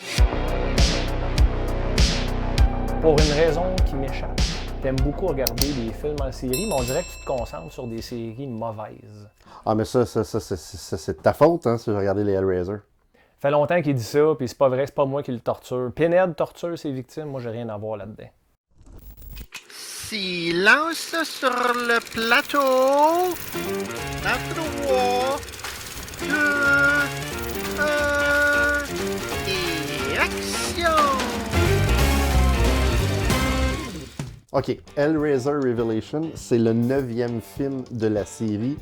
Pour une raison qui m'échappe, t'aimes beaucoup regarder des films en série, mais on dirait que tu te concentres sur des séries mauvaises. Mais ça c'est de ta faute, hein, si j'ai regardé les Hellraiser. Fait longtemps qu'il dit ça, puis c'est pas vrai, c'est pas moi qui le torture. Pinhead torture ses victimes, moi j'ai rien à voir là-dedans. Silence sur le plateau. À 3, 2, 1, et action! OK, Hellraiser Revelation, c'est le 9e film de la série.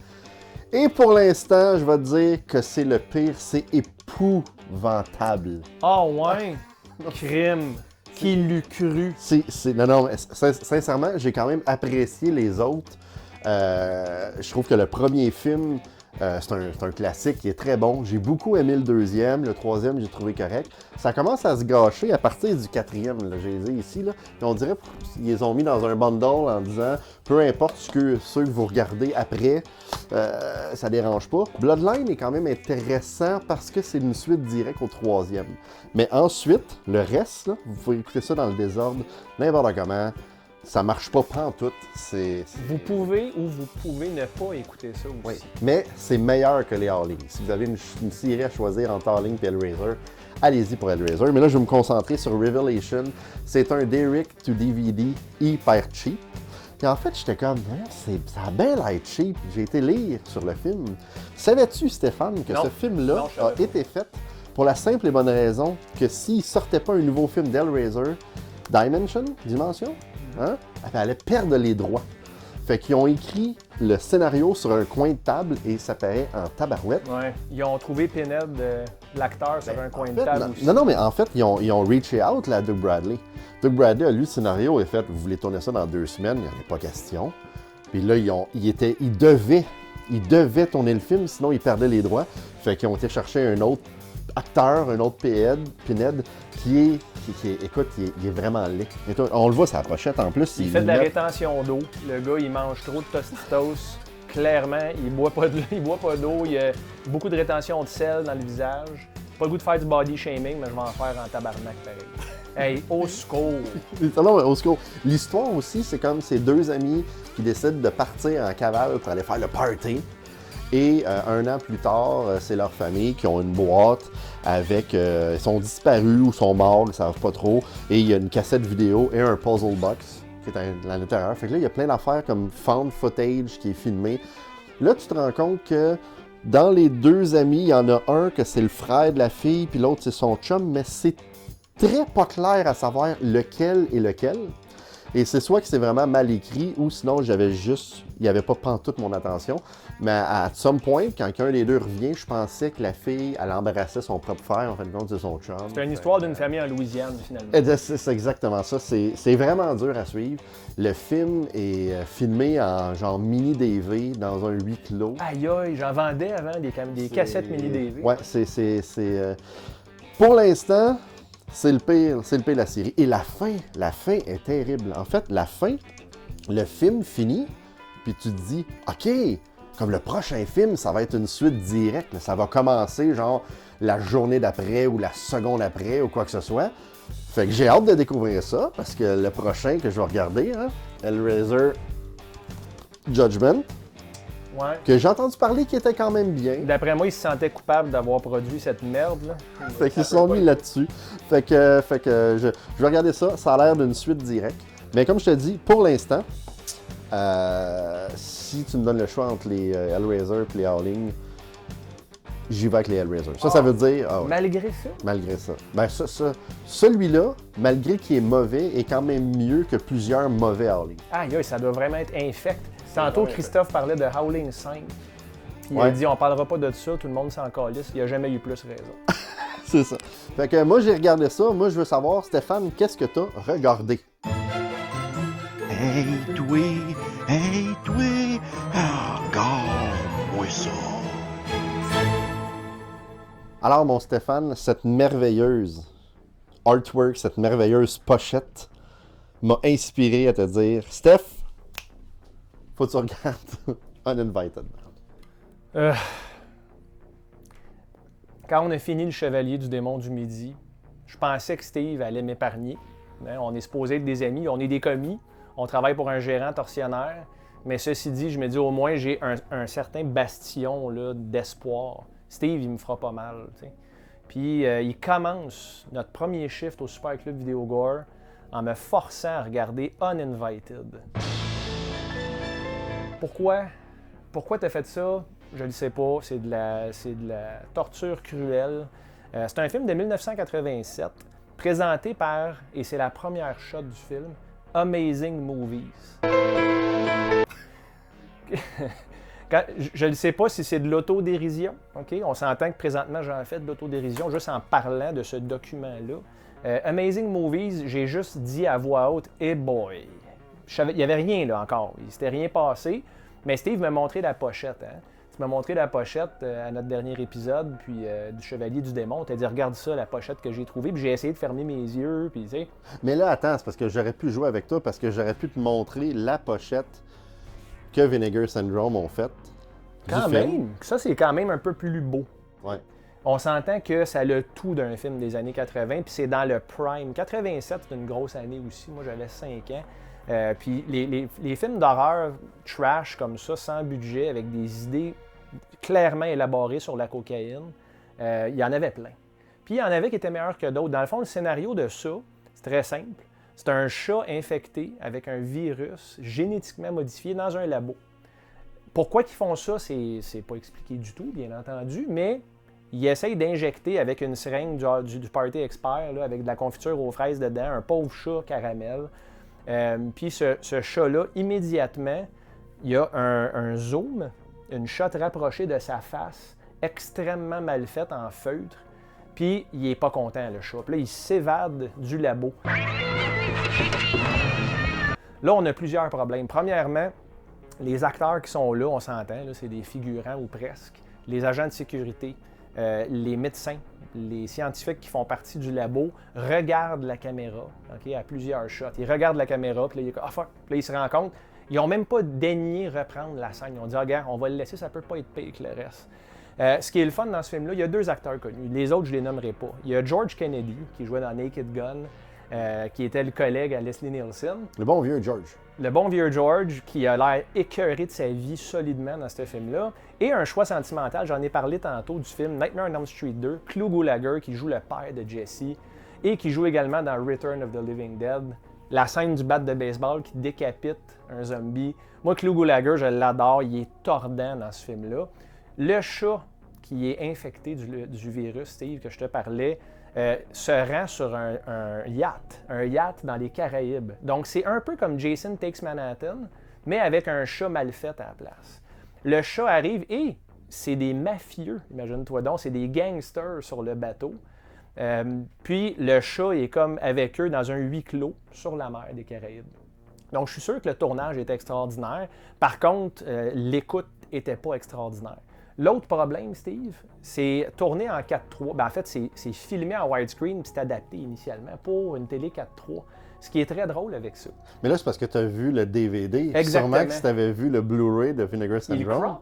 Et pour l'instant, je vais te dire que c'est le pire, c'est épouvantable. Ouais? Crime! Qui l'eût cru? Non, sincèrement, j'ai quand même apprécié les autres. Je trouve que le premier film, c'est un classique qui est très bon. J'ai beaucoup aimé le deuxième. Le troisième, j'ai trouvé correct. Ça commence à se gâcher à partir du quatrième. Là, j'ai les ai ici. Là. Et on dirait qu'ils les ont mis dans un bundle en disant peu importe ceux que vous regardez après, ça dérange pas. Bloodline est quand même intéressant parce que c'est une suite directe au troisième. Mais ensuite, le reste, là, vous pouvez écouter ça dans le désordre, n'importe comment. Ça marche pas pantoute. Vous pouvez ou vous pouvez ne pas écouter ça aussi. Oui, mais c'est meilleur que les Howling. Si vous avez une série à choisir entre Howling et Hellraiser, allez-y pour Hellraiser. Mais là, je vais me concentrer sur Revelation. C'est un direct to DVD hyper cheap. Et en fait, j'étais comme, ça a bien l'air cheap. J'ai été lire sur le film. Savais-tu, Stéphane, que ce film-là a été fait pour la simple et bonne raison que s'il sortait pas un nouveau film d'Hellraiser, Dimension, hein, elle allait perdre les droits. Fait qu'ils ont écrit le scénario sur un coin de table et ça paraît en tabarouette. Ouais. Ils ont trouvé Pinhead, l'acteur, sur un coin de table aussi. Non, mais en fait, ils ont reaché out là, à Doug Bradley. Doug Bradley a lu le scénario et fait, vous voulez tourner ça dans 2 semaines, il n'y en a pas question. Puis là, ils devaient tourner le film, sinon ils perdaient les droits. Fait qu'ils ont été chercher un autre acteur, un autre Pinhead, qui est vraiment laid. On le voit, c'est la pochette en plus. Il fait de la rétention d'eau. Le gars, il mange trop de Tostitos. Clairement, il boit pas d'eau. Il a beaucoup de rétention de sel dans le visage. Pas le goût de faire du body shaming, mais je vais en faire en tabarnak pareil. Hey, au secours! Non, au secours. L'histoire aussi, c'est comme ces 2 amis qui décident de partir en cavale pour aller faire le party. Et 1 an plus tard, c'est leur famille qui ont une boîte avec... ils sont disparus ou sont morts, ils ne savent pas trop. Et il y a une cassette vidéo et un puzzle box qui est à l'intérieur. Fait que là, il y a plein d'affaires comme found footage qui est filmé. Là, tu te rends compte que dans les 2 amis, il y en a un que c'est le frère de la fille, puis l'autre c'est son chum, mais c'est très pas clair à savoir lequel est lequel. Et c'est soit que c'est vraiment mal écrit, ou sinon il n'y avait pas pantoute mon attention. Mais à some point, quand un des 2 revient, je pensais que la fille, elle embrassait son propre frère, en fin de compte, c'est son chum. C'est une histoire d'une famille en Louisiane, finalement. C'est exactement ça. C'est vraiment dur à suivre. Le film est filmé en genre mini-DV dans un 8 clos. Aïe aïe, j'en vendais avant des cassettes mini-DV. Ouais, pour l'instant, c'est le pire de la série. Et la fin est terrible. En fait, la fin, le film finit, puis tu te dis, OK, comme le prochain film, ça va être une suite directe. Ça va commencer, genre, la journée d'après ou la seconde après ou quoi que ce soit. Fait que j'ai hâte de découvrir ça, parce que le prochain que je vais regarder, hein, Hellraiser Judgment, ouais, que j'ai entendu parler qui était quand même bien. D'après moi, ils se sentaient coupables d'avoir produit cette merde, là. Fait qu'ils se sont mis là-dessus. Fait que je vais regarder ça. Ça a l'air d'une suite directe. Mais comme je te dis, pour l'instant, si tu me donnes le choix entre les Hellraiser et les Howling, j'y vais avec les Hellraiser. Ça veut dire... Ah ouais. Malgré ça? Malgré ça. Ben celui-là, malgré qu'il est mauvais, est quand même mieux que plusieurs mauvais Howling. Aïe, ça doit vraiment être infect. Tantôt, Christophe parlait de Howling 5. Puis il Ouais. a dit, on parlera pas de ça, tout le monde s'en calisse. Il a jamais eu plus raison. C'est ça. Fait que moi, j'ai regardé ça. Moi, je veux savoir, Stéphane, qu'est-ce que t'as regardé? Hey, toi, regarde-moi ça. Alors, mon Stéphane, cette merveilleuse artwork, cette merveilleuse pochette m'a inspiré à te dire, Steph, faut que tu regardes Uninvited. Quand on a fini Le Chevalier du Démon du Midi, je pensais que Steve allait m'épargner. On est supposé être des amis, on est des commis, on travaille pour un gérant tortionnaire. Mais ceci dit, je me dis au moins j'ai un certain bastion là, d'espoir. Steve, il me fera pas mal. T'sais. Puis il commence notre premier shift au Super Club Vidéo Gore en me forçant à regarder Uninvited. Pourquoi t'as fait ça? Je le sais pas. C'est de la torture cruelle. C'est un film de 1987, présenté par, et c'est la première shot du film, Amazing Movies. Je ne sais pas si c'est de l'autodérision. Okay? On s'entend que présentement, j'en fais de l'autodérision juste en parlant de ce document-là. Amazing Movies, j'ai juste dit à voix haute « Hey boy ». Il n'y avait rien là encore. Il ne s'était rien passé. Mais Steve m'a montré la pochette. Hein? Tu m'as montré la pochette à notre dernier épisode, puis du Chevalier du Démon. Tu as dit, regarde ça, la pochette que j'ai trouvée, puis j'ai essayé de fermer mes yeux, puis tu sais. Mais là, attends, c'est parce que j'aurais pu jouer avec toi, parce que j'aurais pu te montrer la pochette que Vinegar Syndrome ont faite. Quand même, ça c'est quand même un peu plus beau. Ouais. On s'entend que ça a le tout d'un film des années 80, puis c'est dans le prime. 87, c'est une grosse année aussi. Moi, j'avais 5 ans. Puis les films d'horreur trash comme ça, sans budget, avec des idées clairement élaborées sur la cocaïne, il y en avait plein. Puis il y en avait qui étaient meilleurs que d'autres. Dans le fond, le scénario de ça, c'est très simple. C'est un chat infecté avec un virus génétiquement modifié dans un labo. Pourquoi ils font ça, c'est pas expliqué du tout, bien entendu, mais ils essayent d'injecter avec une seringue du Party Expert, là, avec de la confiture aux fraises dedans, un pauvre chat caramel. Puis ce chat-là, immédiatement, il y a un zoom, une shot rapprochée de sa face, extrêmement mal faite en feutre. Puis il est pas content, le chat. Puis là, il s'évade du labo. Là, on a plusieurs problèmes. Premièrement, les acteurs qui sont là, on s'entend, là, c'est des figurants ou presque. Les agents de sécurité, les médecins, les scientifiques qui font partie du labo regardent la caméra, okay, à plusieurs shots. Ils regardent la caméra, puis là, ils, fuck. Puis là, ils se rendent compte. Ils n'ont même pas daigné reprendre la scène. Ils ont dit, regarde, on va le laisser, ça peut pas être pire que le reste. Ce qui est le fun dans ce film-là, il y a 2 acteurs connus. Les autres, je les nommerai pas. Il y a George Kennedy, qui jouait dans Naked Gun, qui était le collègue à Leslie Nielsen. Le bon vieux George. Le bon vieux George, qui a l'air écœuré de sa vie solidement dans ce film-là. Et un choix sentimental, j'en ai parlé tantôt du film Nightmare on Elm Street 2, Clu Gulager, qui joue le père de Jesse, et qui joue également dans Return of the Living Dead. La scène du bat de baseball qui décapite un zombie. Moi, Clu Gulager, je l'adore, il est tordant dans ce film-là. Le chat qui est infecté du virus, Steve, que je te parlais, se rend sur un yacht dans les Caraïbes. Donc, c'est un peu comme Jason Takes Manhattan, mais avec un chat mal fait à la place. Le chat arrive et c'est des mafieux, imagine-toi donc, c'est des gangsters sur le bateau. Puis, le chat est comme avec eux dans un huis clos sur la mer des Caraïbes. Donc, je suis sûr que le tournage est extraordinaire. Par contre, l'écoute n'était pas extraordinaire. L'autre problème, Steve, c'est tourné en 4:3. Ben, en fait, c'est filmé en widescreen puis c'est adapté initialement pour une télé 4:3. Ce qui est très drôle avec ça. Mais là, c'est parce que tu as vu le DVD. Exactement. Sûrement que si tu avais vu le Blu-ray de Vinegar Syndrome.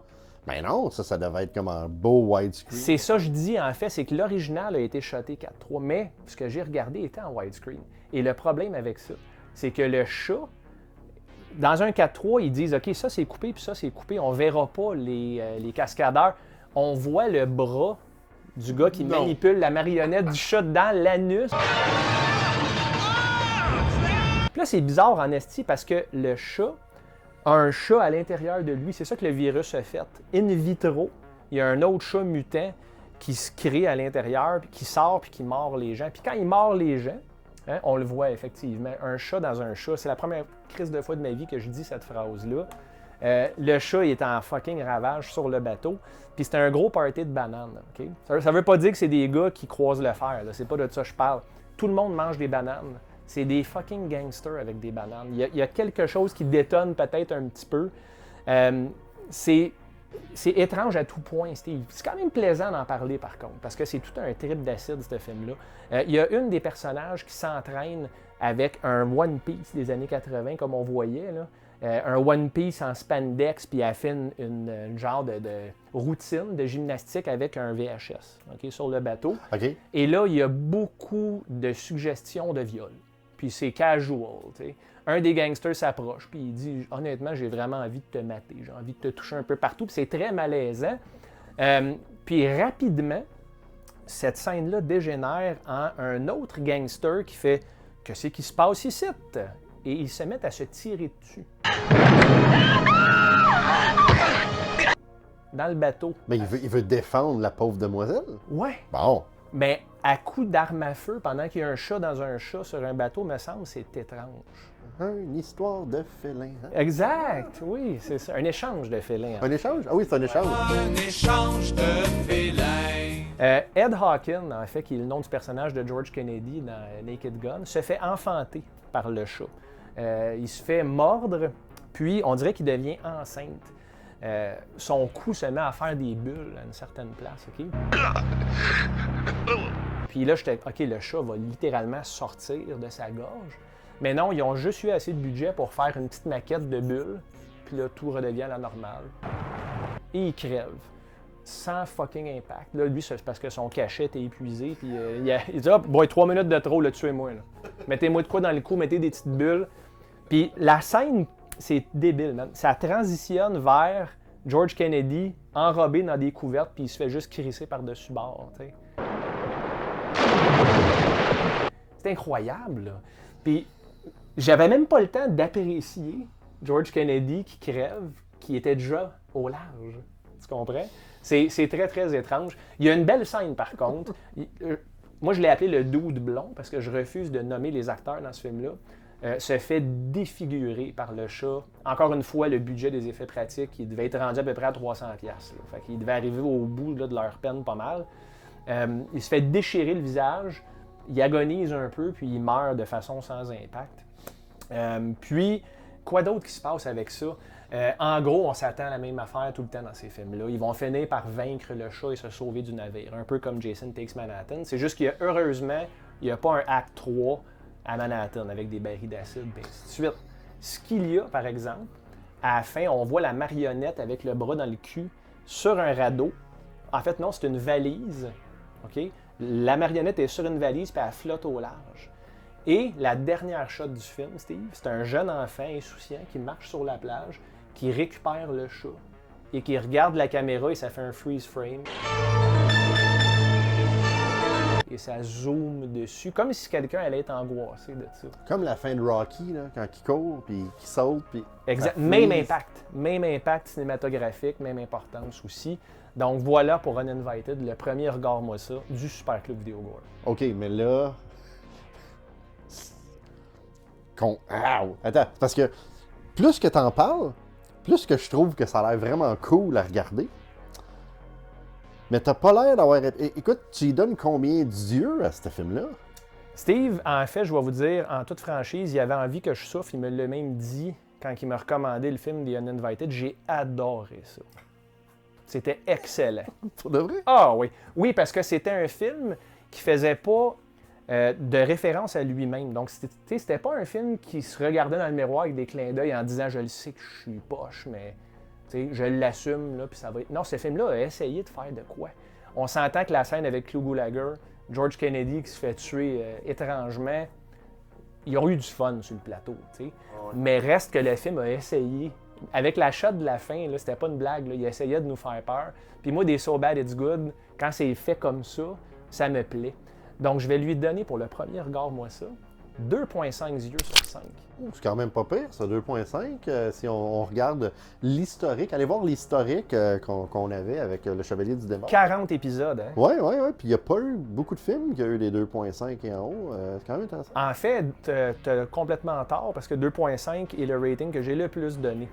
Ben non, ça devait être comme un beau widescreen. C'est ça que je dis, en fait, c'est que l'original a été shoté 4:3, mais ce que j'ai regardé était en widescreen. Et le problème avec ça, c'est que le chat, dans un 4:3, ils disent « OK, ça c'est coupé, puis ça c'est coupé, on verra pas les cascadeurs. » On voit le bras du gars qui manipule la marionnette du chat dans l'anus. Puis là, c'est bizarre en esti parce que le chat a un chat à l'intérieur de lui. C'est ça que le virus a fait. In vitro, il y a un autre chat mutant qui se crée à l'intérieur, puis qui sort, puis qui mord les gens. Puis quand il mord les gens, hein, on le voit effectivement, un chat dans un chat. C'est la première crise de fois de ma vie que je dis cette phrase-là. Le chat il est en fucking ravage sur le bateau. Puis c'était un gros party de bananes. Okay? Ça veut pas dire que c'est des gars qui croisent le fer. Là. C'est pas de ça que je parle. Tout le monde mange des bananes. C'est des fucking gangsters avec des bananes. Il y a quelque chose qui détonne peut-être un petit peu. C'est étrange à tout point, Steve. C'est quand même plaisant d'en parler, par contre, parce que c'est tout un trip d'acide, ce film-là. Il y a une des personnages qui s'entraîne avec un One Piece des années 80, comme on voyait, là. Un One Piece en spandex, puis elle fait une genre de routine de gymnastique avec un VHS, okay, sur le bateau. Okay. Et là, il y a beaucoup de suggestions de viol. Puis c'est casual, tu sais. Un des gangsters s'approche, puis il dit « Honnêtement, j'ai vraiment envie de te mater, j'ai envie de te toucher un peu partout. » Puis c'est très malaisant. Puis rapidement, cette scène-là dégénère en un autre gangster qui fait « Qu'est-ce qui se passe ici? » Et ils se mettent à se tirer dessus. Dans le bateau. Mais il veut défendre la pauvre demoiselle? Ouais. Bon. Mais à coup d'arme à feu, pendant qu'il y a un chat dans un chat sur un bateau, me semble, c'est étrange. Une histoire de félin. Hein? Exact, oui, c'est ça. Un échange de félins. Un échange? Ah oui, c'est un échange. Un échange de félins. Ed Hawkins, en fait, qui est le nom du personnage de George Kennedy dans Naked Gun, se fait enfanter par le chat. Il se fait mordre, puis on dirait qu'il devient enceinte. son cou se met à faire des bulles à une certaine place, OK? Puis là, j'étais, OK, le chat va littéralement sortir de sa gorge. Mais non, ils ont juste eu assez de budget pour faire une petite maquette de bulles. Puis là, tout redevient à la normale. Et il crève. Sans fucking impact. Là, lui, c'est parce que son cachet était épuisé. Puis il dit, boy, 3 minutes de trop, là, tuez-moi. Là. Mettez-moi de quoi dans le cou, mettez des petites bulles. Puis la scène, c'est débile, man. Ça transitionne vers George Kennedy enrobé dans des couvertes, puis il se fait juste crisser par-dessus bord, tu sais. C'est incroyable, là. Puis j'avais même pas le temps d'apprécier George Kennedy qui crève, qui était déjà au large. Tu comprends? C'est très, très étrange. Il y a une belle scène, par contre. Moi, je l'ai appelé le dude blond, parce que je refuse de nommer les acteurs dans ce film-là. Se fait défigurer par le chat. Encore une fois, le budget des effets pratiques, il devait être rendu à peu près à 300$. Fait qu'il devait arriver au bout là, de leur peine pas mal. Il se fait déchirer le visage, il agonise un peu, puis il meurt de façon sans impact. Puis, quoi d'autre qui se passe avec ça? En gros, on s'attend à la même affaire tout le temps dans ces films-là. Ils vont finir par vaincre le chat et se sauver du navire, un peu comme Jason Takes Manhattan. C'est juste heureusement, il n'y a pas un acte 3 à Manhattan avec des barils d'acide, et ainsi de suite. Ce qu'il y a, par exemple, à la fin, on voit la marionnette avec le bras dans le cul sur un radeau. En fait, non, c'est une valise. OK? La marionnette est sur une valise puis elle flotte au large. Et la dernière shot du film, Steve, c'est un jeune enfant insouciant qui marche sur la plage, qui récupère le chat et qui regarde la caméra et ça fait un freeze frame. Et ça zoome dessus, comme si quelqu'un allait être angoissé de ça. Comme la fin de Rocky, là, quand il court, puis qu'il saute, puis... Exact. Même impact cinématographique, même importance aussi. Donc voilà pour Uninvited, le premier Regarde-moi ça du Super Club Vidéo Gore. OK, mais là... Attends, parce que plus que t'en parles, plus que je trouve que ça a l'air vraiment cool à regarder. Mais t'as pas l'air d'avoir... Écoute, tu lui donnes combien d'yeux à ce film-là? Steve, en fait, je vais vous dire, en toute franchise, il avait envie que je souffle. Il me l'a même dit quand il m'a recommandé le film The Uninvited. J'ai adoré ça. C'était excellent. Pour de vrai? Ah oui. Oui, parce que c'était un film qui faisait pas de référence à lui-même. Donc, c'était pas un film qui se regardait dans le miroir avec des clins d'œil en disant « Je le sais que je suis poche, mais... » je l'assume, là, puis ça va être... Non, ce film-là a essayé de faire de quoi? On s'entend que la scène avec Clu Gulager, George Kennedy qui se fait tuer étrangement, ils ont eu du fun sur le plateau, tu sais. Ouais. Mais reste que le film a essayé. Avec la shot de la fin, là, c'était pas une blague, là, il essayait de nous faire peur. Puis moi, des So Bad It's Good, quand c'est fait comme ça, ça me plaît. Donc, je vais lui donner pour le premier Regarde-moi ça, 2,5 yeux sur 5. C'est quand même pas pire, ça, 2,5. Si on regarde l'historique, allez voir l'historique qu'on avait avec le Chevalier du Démon. 40 épisodes, hein? Oui. Puis il n'y a pas eu beaucoup de films qui ont eu des 2,5 et en haut. C'est quand même intéressant. En fait, t'as complètement tort parce que 2,5 est le rating que j'ai le plus donné.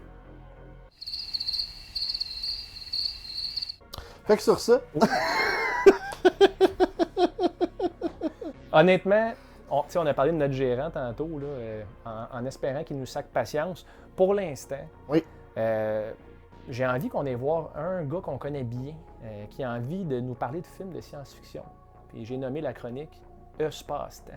Fait que sur ça... Honnêtement... On a parlé de notre gérant tantôt, là, en espérant qu'il nous saque patience. Pour l'instant, oui. J'ai envie qu'on aille voir un gars qu'on connaît bien, qui a envie de nous parler de films de science-fiction. Puis j'ai nommé la chronique « Espace-temps ».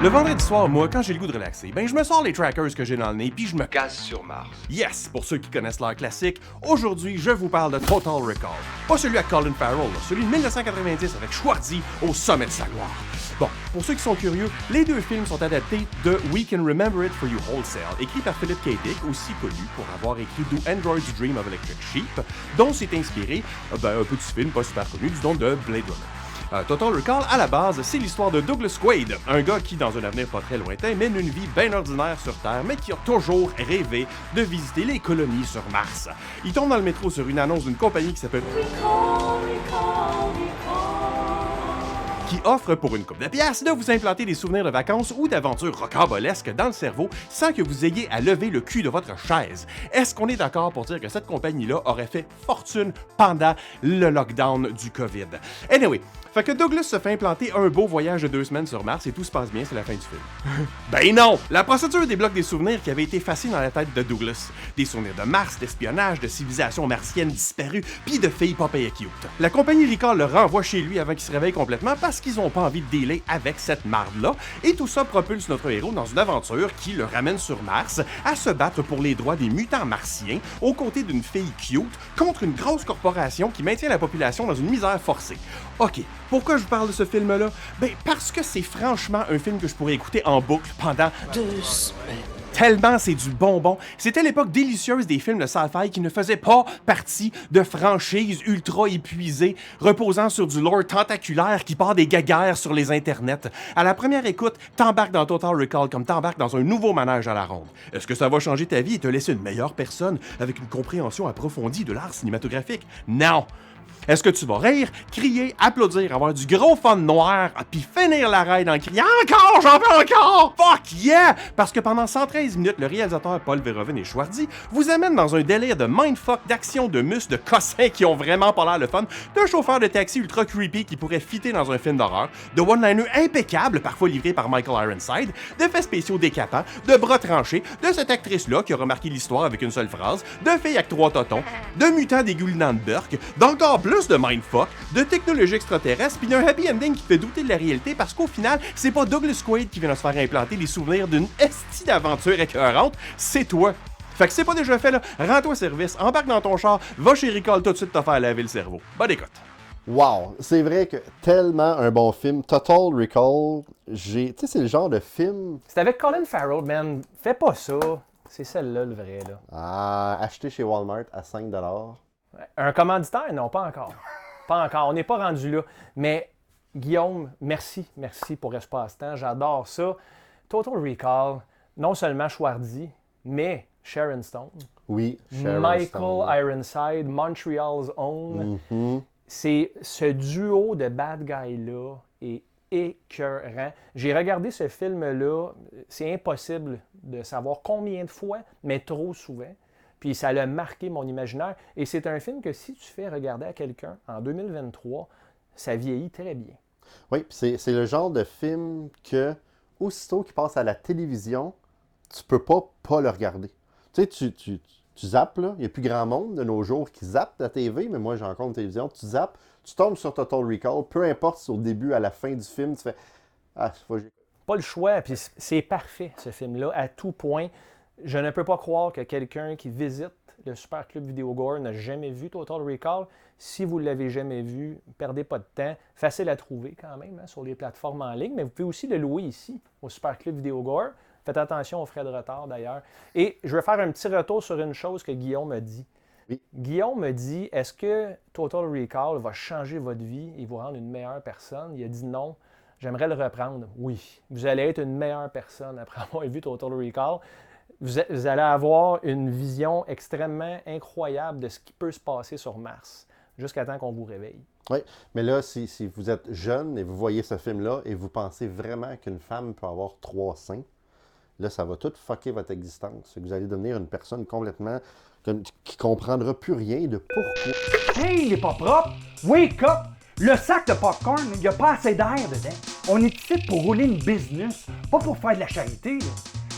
Le vendredi soir, moi, quand j'ai le goût de relaxer, ben je me sors les trackers que j'ai dans le nez puis je me casse sur Mars. Yes, pour ceux qui connaissent l'art classique, aujourd'hui, je vous parle de Total Recall. Pas celui avec Colin Farrell, celui de 1990 avec Schwarzy au sommet de sa gloire. Bon, pour ceux qui sont curieux, les deux films sont adaptés de We Can Remember It For You Wholesale, écrit par Philip K. Dick, aussi connu pour avoir écrit Do Androids Dream of Electric Sheep, dont s'est inspiré un petit film pas super connu du nom de Blade Runner. Total Recall, à la base, c'est l'histoire de Douglas Quaid, un gars qui, dans un avenir pas très lointain, mène une vie bien ordinaire sur Terre, mais qui a toujours rêvé de visiter les colonies sur Mars. Il tombe dans le métro sur une annonce d'une compagnie qui s'appelle qui offre pour une couple de piastres de vous implanter des souvenirs de vacances ou d'aventures rocambolesques dans le cerveau sans que vous ayez à lever le cul de votre chaise. Est-ce qu'on est d'accord pour dire que cette compagnie-là aurait fait fortune pendant le lockdown du COVID? Anyway, Fait que Douglas se fait implanter un beau voyage de 2 semaines sur Mars et tout se passe bien, c'est la fin du film. Ben non! La procédure débloque des souvenirs qui avaient été effacés dans la tête de Douglas. Des souvenirs de Mars, d'espionnage, de civilisation martienne disparue, puis de filles pas payées cute. La compagnie Ricard le renvoie chez lui avant qu'il se réveille complètement parce qu'ils ont pas envie de dealer avec cette marde-là, et tout ça propulse notre héros dans une aventure qui le ramène sur Mars à se battre pour les droits des mutants martiens aux côtés d'une fille cute contre une grosse corporation qui maintient la population dans une misère forcée. Ok, pourquoi je vous parle de ce film-là? Ben parce que c'est franchement un film que je pourrais écouter en boucle pendant 2 semaines. Tellement c'est du bonbon. C'était l'époque délicieuse des films de sci-fi qui ne faisaient pas partie de franchises ultra épuisées, reposant sur du lore tentaculaire qui part des guéguerres sur les internets. À la première écoute, t'embarques dans Total Recall comme t'embarques dans un nouveau manège à la ronde. Est-ce que ça va changer ta vie et te laisser une meilleure personne avec une compréhension approfondie de l'art cinématographique? Non! Est-ce que tu vas rire, crier, applaudir, avoir du gros fun noir, puis finir la ride en criant « Encore! J'en veux encore! Fuck yeah! » Parce que pendant 113 minutes, le réalisateur Paul Verhoeven et Schwarzy vous amènent dans un délire de mindfuck, d'action, de muscles, de cossins qui ont vraiment pas l'air le fun, d'un chauffeur de taxi ultra creepy qui pourrait fitter dans un film d'horreur, de one-liners impeccables, parfois livrés par Michael Ironside, d'effets spéciaux décapants, de bras tranchés, de cette actrice-là qui a remarqué l'histoire avec une seule phrase, de filles avec 3 totons, de mutants dégoulinant de Burke, d'encore plus de mindfuck, de technologie extraterrestre, puis d'un happy ending qui fait douter de la réalité parce qu'au final, c'est pas Douglas Quaid qui vient de se faire implanter les souvenirs d'une estie d'aventure écœurante, c'est toi. Fait que c'est pas déjà fait là, rends-toi service, embarque dans ton char, va chez Recall tout de suite te faire laver le cerveau. Bonne écoute. Wow, c'est vrai que tellement un bon film. Total Recall, tu sais, c'est le genre de film... C'est avec Colin Farrell, man. Fais pas ça. C'est celle-là, le vrai, là. Ah, acheté chez Walmart à 5 $. Un commanditaire? Non, pas encore. Pas encore. On n'est pas rendu là. Mais Guillaume, merci pour Espace-Temps. J'adore ça. Total Recall, non seulement Schwarzy, mais Sharon Stone. Oui, Sharon Michael Stone. Ironside, Montreal's Own. C'est ce duo de bad guys-là est écœurant. J'ai regardé ce film-là, c'est impossible de savoir combien de fois, mais trop souvent. Puis ça a marqué mon imaginaire. Et c'est un film que si tu fais regarder à quelqu'un en 2023, ça vieillit très bien. Oui, puis c'est le genre de film que, aussitôt qu'il passe à la télévision, tu peux pas le regarder. Tu sais, tu zappes, là. Il n'y a plus grand monde de nos jours qui zappe la TV, mais moi j'ai encore une télévision. Tu zappes, tu tombes sur Total Recall, peu importe si au début, à la fin du film, tu fais « Ah, faut que j'écoute. » Pas le choix, puis c'est parfait ce film-là, à tout point. Je ne peux pas croire que quelqu'un qui visite le Super Club Vidéo Gore n'a jamais vu Total Recall. Si vous ne l'avez jamais vu, perdez pas de temps. Facile à trouver quand même sur les plateformes en ligne, mais vous pouvez aussi le louer ici au Super Club Vidéo Gore. Faites attention aux frais de retard d'ailleurs. Et je vais faire un petit retour sur une chose que Guillaume a dit. Oui. Guillaume me dit, est-ce que Total Recall va changer votre vie et vous rendre une meilleure personne? Il a dit non. J'aimerais le reprendre. Oui, vous allez être une meilleure personne après avoir vu Total Recall. Vous allez avoir une vision extrêmement incroyable de ce qui peut se passer sur Mars, jusqu'à temps qu'on vous réveille. Oui, mais là, si vous êtes jeune et vous voyez ce film-là et vous pensez vraiment qu'une femme peut avoir 3 seins, là, ça va tout fucker votre existence. Vous allez devenir une personne complètement qui comprendra plus rien de pourquoi. Hey, il est pas propre! Wake up! Le sac de popcorn, il n'y a pas assez d'air dedans. On est ici pour rouler une business, pas pour faire de la charité, là.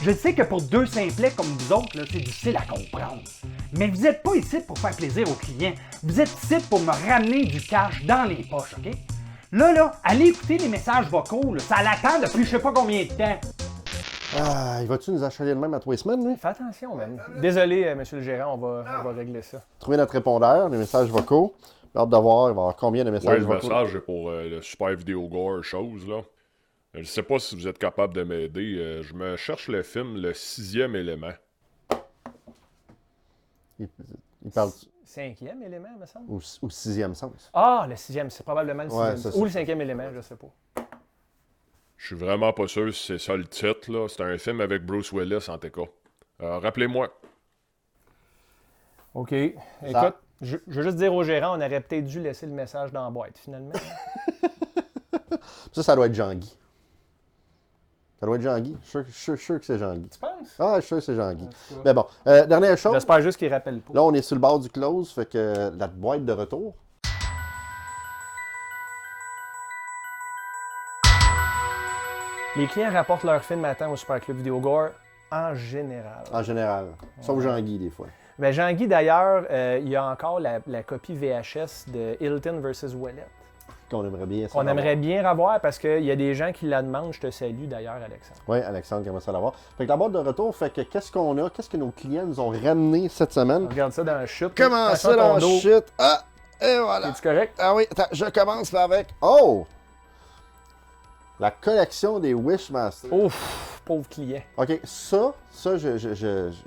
Je sais que pour 2 simplets comme vous autres, là, c'est difficile à comprendre. Mais vous n'êtes pas ici pour faire plaisir aux clients. Vous êtes ici pour me ramener du cash dans les poches, OK? Là, allez écouter les messages vocaux, là, ça l'attend depuis je sais pas combien de temps. Ah, il va-tu nous achaler de même à 3 semaines, lui? Fais attention, même. Désolé, monsieur le gérant, on va régler ça. Trouver notre répondeur, les messages vocaux. J'ai hâte de voir, il va y avoir combien de messages le vocaux. message est pour le Super Vidéo Gore chose, là. Je sais pas si vous êtes capable de m'aider. Je me cherche le film Le 6e élément. Il parle... 5e élément, me semble? Ou 6e sens. Ah, le 6e, c'est probablement le 6e. Ouais, ou le 5e élément, je sais pas. Je suis vraiment pas sûr si c'est ça le titre, là. C'est un film avec Bruce Willis, en tout cas. Rappelez-moi. OK. Écoute, je veux juste dire au gérant, on aurait peut-être dû laisser le message dans la boîte, finalement. Ça doit être Jean-Guy. Ça doit être Jean-Guy. Je suis sûr que c'est Jean-Guy. Tu penses? Ah, je suis sûr que c'est Jean-Guy. Mais bon, dernière chose. J'espère juste qu'il rappelle pas. Là, on est sur le bord du close, fait que la boîte de retour. Les clients rapportent leur film à temps au Super Club Vidéo Gore en général. En général. Sauf Jean-Guy, des fois. Ben, Jean-Guy, d'ailleurs, il y a encore la copie VHS de Hilton vs. Ouellet. Qu'on aimerait bien On aimerait bien revoir parce qu'il y a des gens qui la demandent. Je te salue d'ailleurs, Alexandre. Oui, Alexandre, qui aimerait ça l'avoir. Fait que la boîte de retour, fait que qu'est-ce qu'on a? Qu'est-ce que nos clients nous ont ramené cette semaine? On regarde ça dans la chute. Comment ça dans la chute? Ah! Et voilà! Es-tu correct? Ah oui, attends, je commence avec... Oh! La collection des Wishmasters. Ouf, pauvre client. OK, ça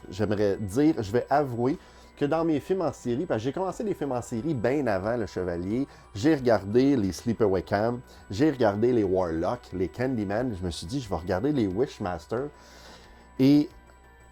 j'aimerais dire, je vais avouer que dans mes films en série, parce que j'ai commencé les films en série bien avant Le Chevalier, j'ai regardé les Sleepaway Camp, j'ai regardé les Warlocks, les Candyman, je me suis dit, je vais regarder les Wishmasters. Et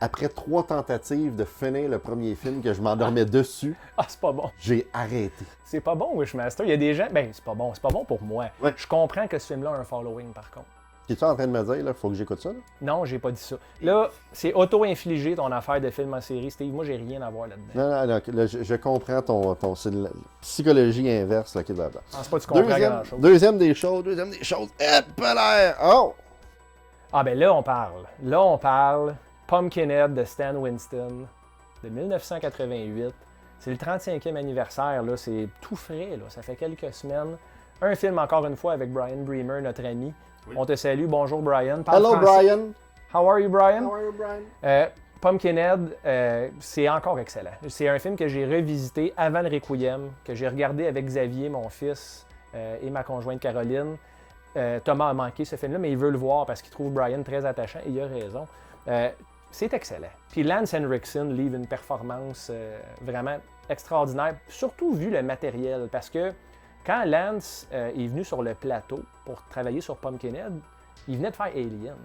après 3 tentatives de finir le premier film, que je m'endormais dessus, c'est pas bon. J'ai arrêté. C'est pas bon, Wishmaster. Il y a des gens... Ben, c'est pas bon pour moi. Ouais. Je comprends que ce film-là a un following, par contre. T'es-tu en train de me dire, là, faut que j'écoute ça, là? Non, j'ai pas dit ça. Là, c'est auto-infligé ton affaire de film en série, Steve. Moi, j'ai rien à voir là-dedans. Non, là, je comprends ton c'est la psychologie inverse, là, qui va. Je pense pas que tu comprends grand-chose. Deuxième des choses. Oh! Ah, ben là, on parle. Là, on parle Pumpkinhead de Stan Winston, de 1988. C'est le 35e anniversaire, là. C'est tout frais, là. Ça fait quelques semaines. Un film, encore une fois, avec Brian Bremer, notre ami. Oui. On te salue. Bonjour, Brian. Hello, Brian. How are you, Brian? How are you, Brian? Pumpkinhead, c'est encore excellent. C'est un film que j'ai revisité avant le Requiem, que j'ai regardé avec Xavier, mon fils, et ma conjointe Caroline. Thomas a manqué ce film-là, mais il veut le voir parce qu'il trouve Brian très attachant, et il a raison. C'est excellent. Puis Lance Henriksen livre une performance vraiment extraordinaire, surtout vu le matériel, parce que quand Lance est venu sur le plateau pour travailler sur Pumpkinhead, il venait de faire Aliens.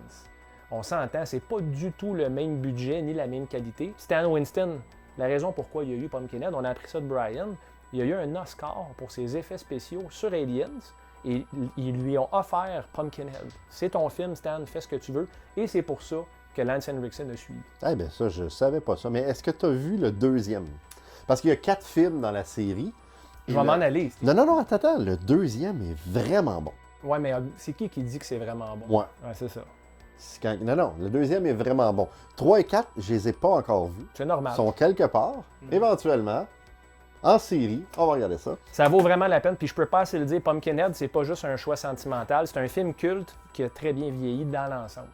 On s'entend, c'est pas du tout le même budget ni la même qualité. Stan Winston, la raison pourquoi il y a eu Pumpkinhead, on a appris ça de Brian, il y a eu un Oscar pour ses effets spéciaux sur Aliens et ils lui ont offert Pumpkinhead. C'est ton film, Stan, fais ce que tu veux. Et c'est pour ça que Lance Henriksen a suivi. Eh bien, ça, je savais pas ça. Mais est-ce que tu as vu le deuxième? Parce qu'il y a 4 films dans la série. Je vais m'en aller. Non, attends. Le deuxième est vraiment bon. Ouais, mais c'est qui dit que c'est vraiment bon? Ouais. Ouais, c'est ça. Non, le deuxième est vraiment bon. 3 et 4, je les ai pas encore vus. C'est normal. Ils sont quelque part. Éventuellement, en série, on va regarder ça. Ça vaut vraiment la peine. Puis je peux pas assez le dire, Pumpkinhead, c'est pas juste un choix sentimental. C'est un film culte qui a très bien vieilli dans l'ensemble.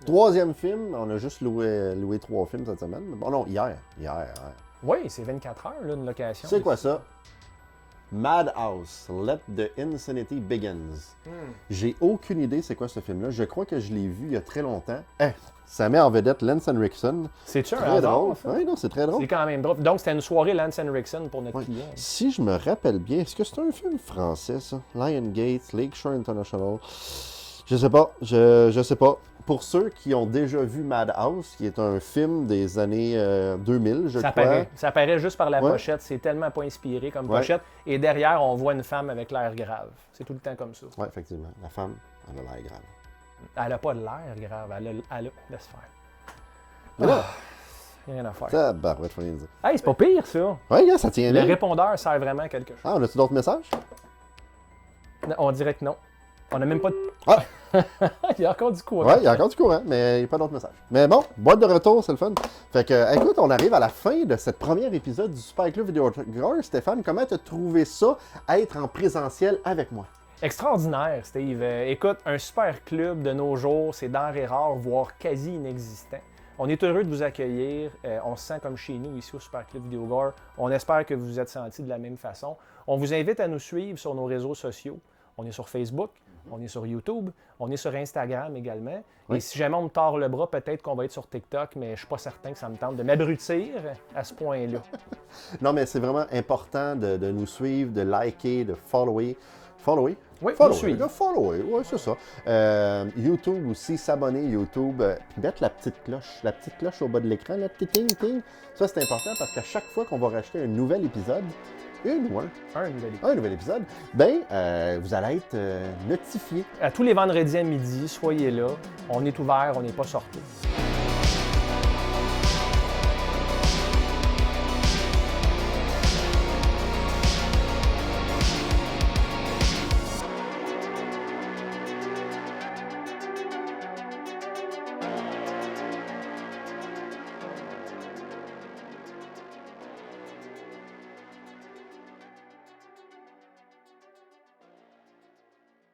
3e film, on a juste loué 3 films cette semaine. Bon, non, hier. Oui, c'est 24 heures, là, une location. C'est quoi ça? Madhouse, Let the Insanity Begins. J'ai aucune idée c'est quoi ce film-là. Je crois que je l'ai vu il y a très longtemps. Ça met en vedette Lance Henriksen. C'est-tu un très hasard, drôle? ça? Oui, non, c'est très drôle. C'est quand même drôle. Donc, c'était une soirée Lance Henriksen pour notre client. Si je me rappelle bien, est-ce que c'est un film français, ça? Lion Gate, Lakeshore International. Je sais pas. Je sais pas. Pour ceux qui ont déjà vu Madhouse, qui est un film des années 2000, je crois. Ça paraît juste par la pochette. C'est tellement pas inspiré comme pochette. Et derrière, on voit une femme avec l'air grave. C'est tout le temps comme ça. Oui, effectivement. La femme, elle a l'air grave. Elle a pas de l'air grave. Elle a... Laisse faire. Mais là, rien à faire. Ça, bah, faut rien dire. Hey, c'est pas pire, ça. Oui, ça tient bien. Le répondeur sert vraiment à quelque chose. Ah, on a-tu d'autres messages? Non, on dirait que non. On n'a même pas de... Ah! Il y a encore du courant. Oui, il y a encore du courant, mais il n'y a pas d'autres messages. Mais bon, boîte de retour, c'est le fun. Fait que, écoute, on arrive à la fin de cette première épisode du Super Club Vidéo Gore. Stéphane, comment tu as trouvé ça, être en présentiel avec moi? Extraordinaire, Steve. Écoute, un super club de nos jours, c'est denrées rares, voire quasi inexistant. On est heureux de vous accueillir. On se sent comme chez nous ici au Super Club Vidéo Gore. On espère que vous vous êtes sentis de la même façon. On vous invite à nous suivre sur nos réseaux sociaux. On est sur Facebook, on est sur YouTube, on est sur Instagram également. Oui. Et si jamais on me tord le bras, peut-être qu'on va être sur TikTok, mais je ne suis pas certain que ça me tente de m'abrutir à ce point-là. Non, mais c'est vraiment important de nous suivre, de liker, de follower. Follower? Oui, follower, oui, c'est ça. YouTube aussi, s'abonner YouTube, mettre la petite cloche au bas de l'écran, là, ting, ting. Ça, c'est important parce qu'à chaque fois qu'on va racheter un nouvel épisode, un nouvel épisode, vous allez être notifié. À tous les vendredis à midi, soyez là. On est ouvert, on n'est pas sorti.